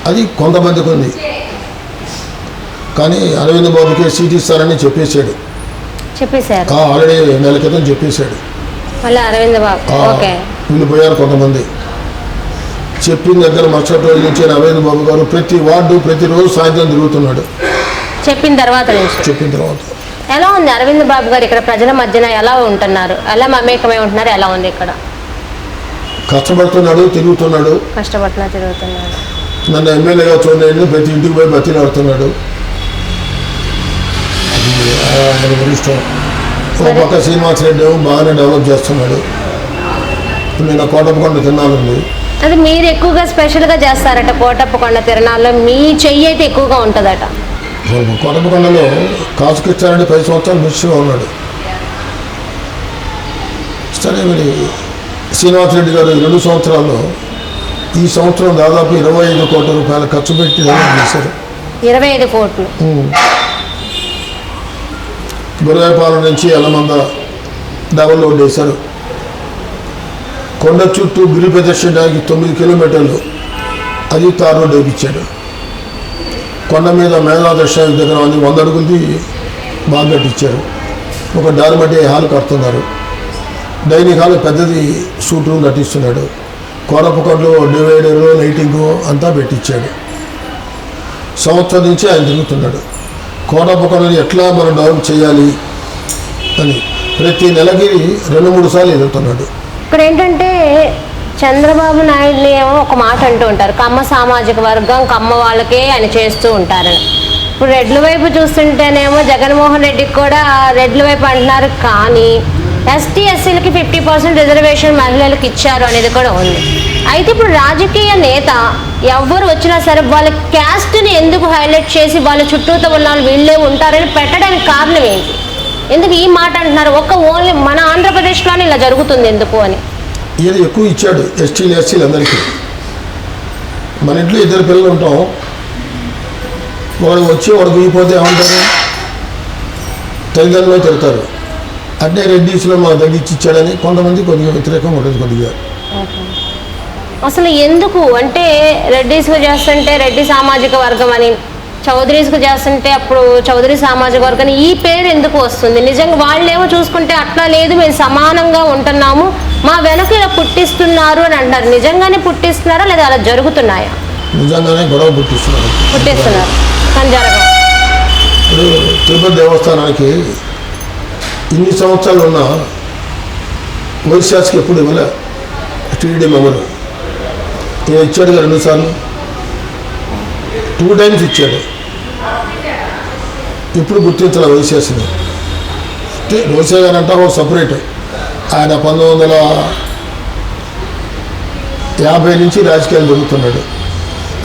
S2: అది కొంతమందికి ఉంది. కానీ అరవింద్ బాబుకి సీట్ ఇస్తారని చెప్పేశారు. ఆల్రెడీ నెల క్రితం చెప్పేశాడు.
S1: అరవింద్ బాబు
S2: వీళ్ళు పోయారు కొంతమంది. చెప్పిన దగ్గర మరుసటి రోజు నుంచి నవేంద్ర బాబు గారు ప్రతి వార్డు ప్రతిరోజు సాయంత్రం తిరుగుతున్నాడు.
S1: చెప్పిన తర్వాత ఎలా ఉంది అరవింద్ బాబు గారు ఇక్కడ ప్రజల మధ్యన ఎలా ఉంటున్నారు, ఎలా మమేకమై ఉంటున్నారు, ఎలా ఉంది ఇక్కడ?
S2: కష్టపడుతున్నాడు, తిరుగుతున్నాడు. నన్ను ఎమ్మెల్యేగా చూడండి, ప్రతి ఇంటికి పోయి బతిలాడుతున్నాడు. ఇష్టం. ఒక పక్క శ్రీనివాస్ రెడ్డి బాగానే డెవలప్ చేస్తున్నాడు. నేను కోటప్పకొండ తిరణాలుంది,
S1: అది మీరు ఎక్కువగా స్పెషల్గా చేస్తారట. కోటప్పకొండ తిరణాల్లో మీ చెయ్యి అయితే ఎక్కువగా ఉంటుందట.
S2: కోటప్పకొండలో కాసుకిచ్చారంటే 10 సంవత్సరాలు మినిస్టర్గా ఉన్నాడు. సరే, మరి శ్రీనివాస్ రెడ్డి గారు 2 సంవత్సరాల్లో ఈ సంవత్సరం దాదాపు 25 కోట్ల రూపాయలు ఖర్చు పెట్టి చేశారు.
S1: 25 కోట్లు.
S2: గురవాయపాలెం నుంచి ఎల్లమంద డబల్ రోడ్ వేశారు. కొండ చుట్టూ గిరి ప్రదర్శించడానికి 9 కిలోమీటర్లు అది తార్ రోడ్ వేయించాడు. కొండ మీద మేళా దర్శన దగ్గర 100 అడుగులది బాగా కట్టించారు. ఒక డార్మటీ హాల్ కడుతున్నారు. డైనింగ్ హాల్ పెద్దది సూట్ రూమ్ కట్టిస్తున్నాడు. కోరపకొండలో డివైడరు, లైటింగు అంతా పెట్టించాడు. సంవత్సరం నుంచి ఆయన తిరుగుతున్నాడు. కోటప్పకొండని ఎట్లా మనం డెవలప్ చేయాలి అని ప్రతి నెలకి 2-3 సార్లు ఎదుగుతున్నాడు.
S1: ఇక్కడ ఏంటంటే చంద్రబాబు నాయుడుని ఏమో ఒక మాట అంటూ ఉంటారు, కమ్మ సామాజిక వర్గం, కమ్మ వాళ్ళకే ఆయన చేస్తూ ఉంటారని. ఇప్పుడు రెడ్ల వైపు చూస్తుంటేనేమో జగన్మోహన్ రెడ్డికి కూడా రెడ్ల వైపు అంటున్నారు, కానీ ఎస్టీ ఎస్సీలకి 50% రిజర్వేషన్ మహిళలకు ఇచ్చారు అనేది కూడా ఉంది. అయితే ఇప్పుడు రాజకీయ నేత ఎవరు వచ్చినా సరే వాళ్ళ క్యాస్ట్ని ఎందుకు హైలైట్ చేసి వాళ్ళ చుట్టూతో ఉన్న వాళ్ళు వీళ్ళే ఉంటారని పెట్టడానికి కారణం ఏంటి? ఎందుకు ఈ మాట అంటున్నారు? ఓన్లీ మన ఆంధ్రప్రదేశ్లోనే ఇలా జరుగుతుంది ఎందుకు అని?
S2: ఈయన ఎక్కువ ఇచ్చాడు ఎస్టీలు ఎస్సీలు అందరికీ. మన ఇంట్లో 2 పిల్లలు ఉంటాం, వాడు వచ్చి వాడు గుయిపోతే ఏమంటారు, తల్లిదండ్రులు తిడతారు. అంటే రెడ్డీస్లో మా తగ్గించి ఇచ్చాడని కొంతమంది కొద్దిగా వ్యతిరేకంగా ఉంటుంది. కొద్దిగా
S1: అసలు ఎందుకు అంటే రెడ్డీస్కు చేస్తుంటే రెడ్డి సామాజిక వర్గం అని, చౌదరీస్కు చేస్తుంటే అప్పుడు చౌదరి సామాజిక వర్గం అని ఈ పేరు ఎందుకు వస్తుంది? నిజంగా వాళ్ళేమో చూసుకుంటే అట్లా లేదు, మేము సమానంగా ఉంటున్నాము, మా వెనక ఇలా పుట్టిస్తున్నారు అని అంటారు. నిజంగానే పుట్టిస్తున్నారా లేదా అలా జరుగుతున్నాయా?
S2: నిజంగానే గొడవ పుట్టిస్తున్నారు
S1: కానీ జరగదు.
S2: ఇప్పుడు తిరుపతి దేవస్థానానికి ఇన్ని సంవత్సరాలు ఉన్న వైశాస్కి ఎప్పుడు ఇవ్వలే. టీడీ మెంబరు ఈయన ఇచ్చాడు 2 సార్లు, 2 టైమ్స్ ఇచ్చాడు. ఇప్పుడు గుర్తించాల వైశాస్ని. రోసే గారు అంట ఒక సపరేట్. ఆయన 1950 నుంచి రాజకీయాలు జరుగుతున్నాడు.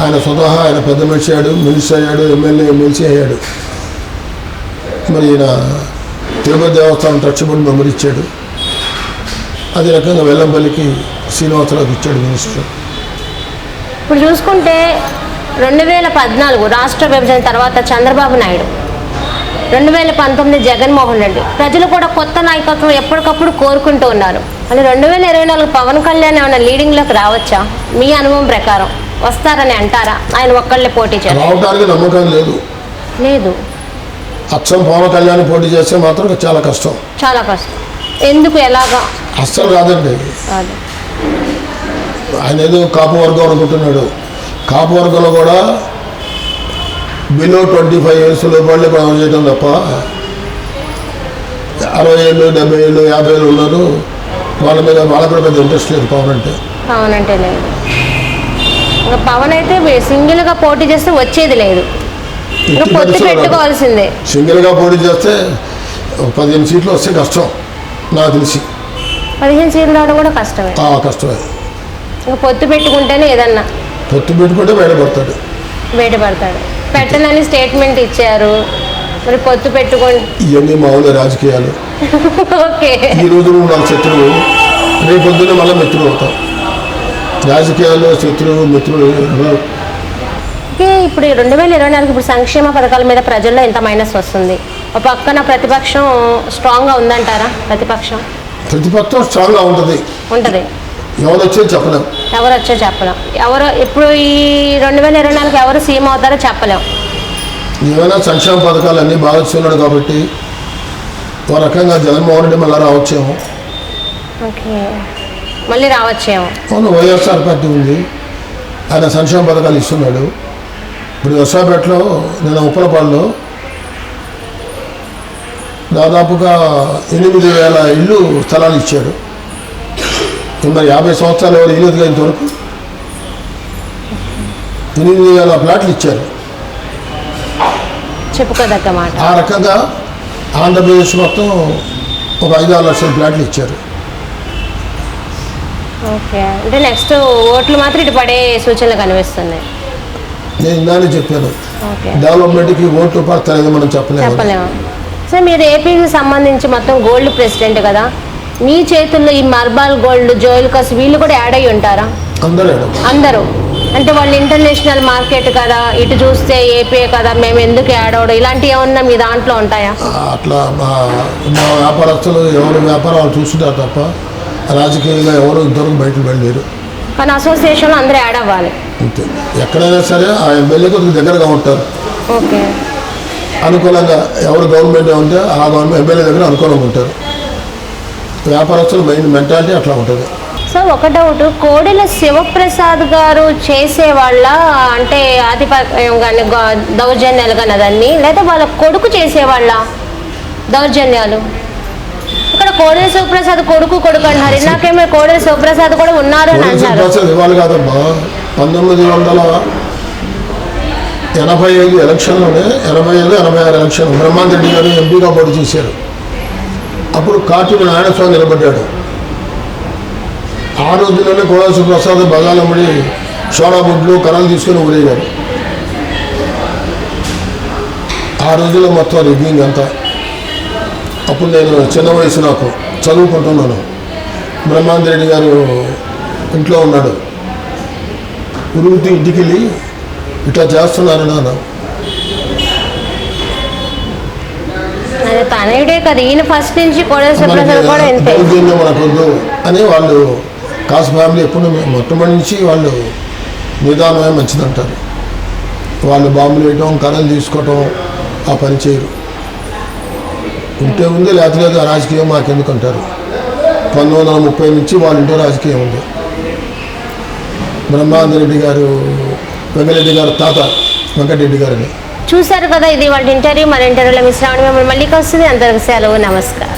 S2: ఆయన స్వతహా ఆయన పెద్ద మనిషి అయ్యాడు, మినిస్టర్ అయ్యాడు, ఎమ్మెల్యే ఎమ్మెల్సీ అయ్యాడు. మరి ఈయన తిరుపతి దేవస్థానం ట్రస్ట్ బోర్డు మెంబర్ ఇచ్చాడు. అదే రకంగా వెల్లంపల్లికి శ్రీనివాసరావుకి ఇచ్చాడు మినిస్టర్.
S1: ఇప్పుడు చూసుకుంటే 2014 రాష్ట్ర విభజన తర్వాత చంద్రబాబు నాయుడు, 2019 జగన్మోహన్ రెడ్డి, ప్రజలు కూడా కొత్త నాయకత్వం ఎప్పటికప్పుడు కోరుకుంటూ ఉన్నారు. మళ్ళీ 2024 పవన్ కళ్యాణ్ ఏమైనా లీడింగ్లోకి రావచ్చా? మీ అనుభవం ప్రకారం వస్తారని అంటారా? ఆయన ఒక్కళ్ళే పోటీ చేస్తారు?
S2: రావడానికి నమ్మకం లేదు. అచ్చం పవన్ కళ్యాణ్ పోటీ చేస్తే మాత్రం చాలా కష్టం.
S1: ఎందుకు? ఎలాగా?
S2: అస్సలు రాదండి. ఆయన ఏదో కాపు వర్గం అనుకుంటున్నాడు. కాపు వర్గంలో కూడా బిలో 25 years లోపలే పని చేయడం తప్ప 60 ఏళ్ళు 70 ఏళ్ళు 50 ఏళ్ళు ఉన్నారు. వాళ్ళ మీద వాళ్ళకి పెద్ద ఇంట్రెస్ట్ లేదు పవన్ అంటే
S1: లేదు. ఇంకా పవన్ అయితే సింగిల్గా పోటీ చేస్తే వచ్చేది లేదు, పొత్తు పెట్టుకోవాల్సిందే.
S2: సింగిల్గా పోటీ చేస్తే 15 సీట్లు వస్తే కష్టం. నాకు తెలిసి
S1: 15 సీట్లు రావడం కూడా కష్టమే. ఇంకా పొత్తు పెట్టుకుంటేనే ఏదన్నా.
S2: పొత్తు పెట్టుకుంటే బయటపడతాడు.
S1: పెట్టనని స్టేట్మెంట్ ఇచ్చారు. మరి పొత్తు పెట్టుకోండి.
S2: ఇవన్నీ మామూలు రాజకీయాలు.
S1: ఓకే,
S2: ఈ రోజు నువ్వు నాకు శత్రువు, రేపు పొద్దున్నే మళ్ళీ మిత్రులు అవుతాం. రాజకీయాల్లో శత్రువు మిత్రులు.
S1: ఇప్పుడు 2024 ఇప్పుడు సంక్షేమ పథకాల మీద ప్రజల్లో ఎంత మైనస్ వస్తుంది? ఒక పక్కన ప్రతిపక్షం స్ట్రాంగ్గా ఉందంటారా? ప్రతిపక్షం
S2: స్ట్రాంగ్గా ఉంటుంది. ఎవరు వచ్చో చెప్పలేం.
S1: ఎవరు ఇప్పుడు ఈ 2024 ఎవరు సీఎం అవుతారో చెప్పలేం.
S2: ఏమైనా సంక్షేమ పథకాలు అన్నీ బాగా చూస్తున్నాడు కాబట్టి ఒక రకంగా జగన్మోహన్ రెడ్డి మళ్ళీ రావచ్చేమో.
S1: మళ్ళీ రావచ్చేమో.
S2: అవును, వైఎస్ఆర్ పార్టీ ఉంది. ఆయన సంక్షేమ పథకాలు ఇస్తున్నాడు. ఇప్పుడు నర్సాపేటలో నేను ఉప్పలపాడులో దాదాపుగా 8,000 ఇళ్ళు స్థలాలు ఇచ్చాడు. మరి 50 సంవత్సరాలు ఎవరు ఇల్లుగా ఇంతవరకు 8,000 ప్లాట్లు ఇచ్చారు.
S1: చెప్పుకోదగ్గ మాట.
S2: ఆ రకంగా ఆంధ్రప్రదేశ్ మొత్తం ఒక 5-6 లక్షల ప్లాట్లు ఇచ్చారు.
S1: ఓకే, అంటే నెక్స్ట్ ఓట్లు మాత్రం ఇటు పడే సూచనలు కనిపిస్తున్నాయి.
S2: నేను ఇందానే చెప్పాను,
S1: ఓకే,
S2: డెవలప్మెంట్కి ఓట్లు పడతారని మనం
S1: చెప్పలేము. సో మీరు ఏపీకి సంబంధించి మొత్తం గోల్డ్ ప్రెసిడెంట్ కదా, మీ చేతుల్లో ఈ మర్బాల్ గోల్డ్, జోయిల్కస్ వీళ్ళు కూడా యాడ్ అయ్యి ఉంటారా? అందరూ అంటే వాళ్ళు ఇంటర్నేషనల్ మార్కెట్ కదా, ఇటు చూస్తే ఏపీ కదా, మేము ఎందుకు యాడ్ అవడం, ఇలాంటివి ఏమన్నా మీ దాంట్లో ఉంటాయా?
S2: అట్లా మా వ్యాపారస్తులు ఎవరు వ్యాపారం వాళ్ళు చూస్తుంటారు తప్ప రాజకీయంగా ఎవరు ఇంతవరకు బయటకు వెళ్ళలేరు.
S1: కానీ అసోసియేషన్లో అందరూ యాడ్ అవ్వాలి
S2: అంతే. ఎక్కడైనా సరే ఆ ఎమ్మెల్యే కొద్దిగా దగ్గరగా ఉంటారు.
S1: ఓకే,
S2: అనుకూలంగా ఎవరు గవర్నమెంట్ ఉంటే ఆ గవర్నమెంట్ ఎమ్మెల్యే దగ్గర అనుకూలంగా ఉంటారు. వ్యాపారస్తులు మెంటాలిటీ అట్లా ఉంటుంది.
S1: సో ఒక డౌట్, కోడెల శివప్రసాద్ గారు చేసేవాళ్ళ అంటే ఆధిపత్యం కానీ దౌర్జన్యాలు కానీ అదన్నీ, లేదా వాళ్ళ కొడుకు చేసేవాళ్ళ దౌర్జన్యాలు? ఇక్కడ కోడెల శివప్రసాద్ కొడుకు అంటారు, ఇందాకేమో కోడెల శివప్రసాద్ కూడా ఉన్నారు అని అంటారు.
S2: ఇవాళ కాదమ్మా, 1985 ఎలక్షన్లోనే 85-86 ఎలక్షన్ బ్రహ్మాంత్ రెడ్డి గారు ఎంపీగా పోటీ చేశారు. అప్పుడు కాటిపి నారాయణస్వామి నిలబడ్డాడు. ఆ రోజుల్లోనే కోడెల శివప్రసాద్ బజాలమ్మడి సోడా బుడ్లు కర్రలు తీసుకొని ఊరేగారు. ఆ రోజుల్లో మొత్తం రిగ్గింగ్ అంతా. అప్పుడు నేను చిన్న వయసు, నాకు చదువుకుంటున్నాను. బ్రహ్మాంత్ రెడ్డి గారు ఇంట్లో ఉన్నాడు. ఉరుగుతూ ఇంటికి వెళ్ళి ఇట్లా చేస్తున్నారు నాన్న.
S1: తనయుడే కదా ఈయన, ఫస్ట్ నుంచి కోడెల శివప్రసాద్ కూడా ఇంతే.
S2: మనకొద్దు అని వాళ్ళు కాసు ఫ్యామిలీ ఎప్పుడు మొట్టమొదటి నుంచి వాళ్ళు నిదానమే మంచిదంటారు. వాళ్ళు బాంబులు వేయటం, కర్రలు తీసుకోవటం ఆ పని చేయరు. ఉంటే ఉంది, లేకపోతే రాజకీయం మాకెందుకు అంటారు. 1930 నుంచి వాళ్ళ ఇంట్లో రాజకీయం ఉంది. బ్రహ్మానంద రెడ్డి గారు, వెంకటరెడ్డి గారు తాత వెంకటరెడ్డి గారిని
S1: చూశారు కదా. ఇది వాళ్ళ ఇంటర్వ్యూ. మన ఇంటర్వ్యూలో మిస్ రావడం మిమ్మల్ని మళ్ళీ వస్తుంది. అందరికీ సెలవు, నమస్కారం.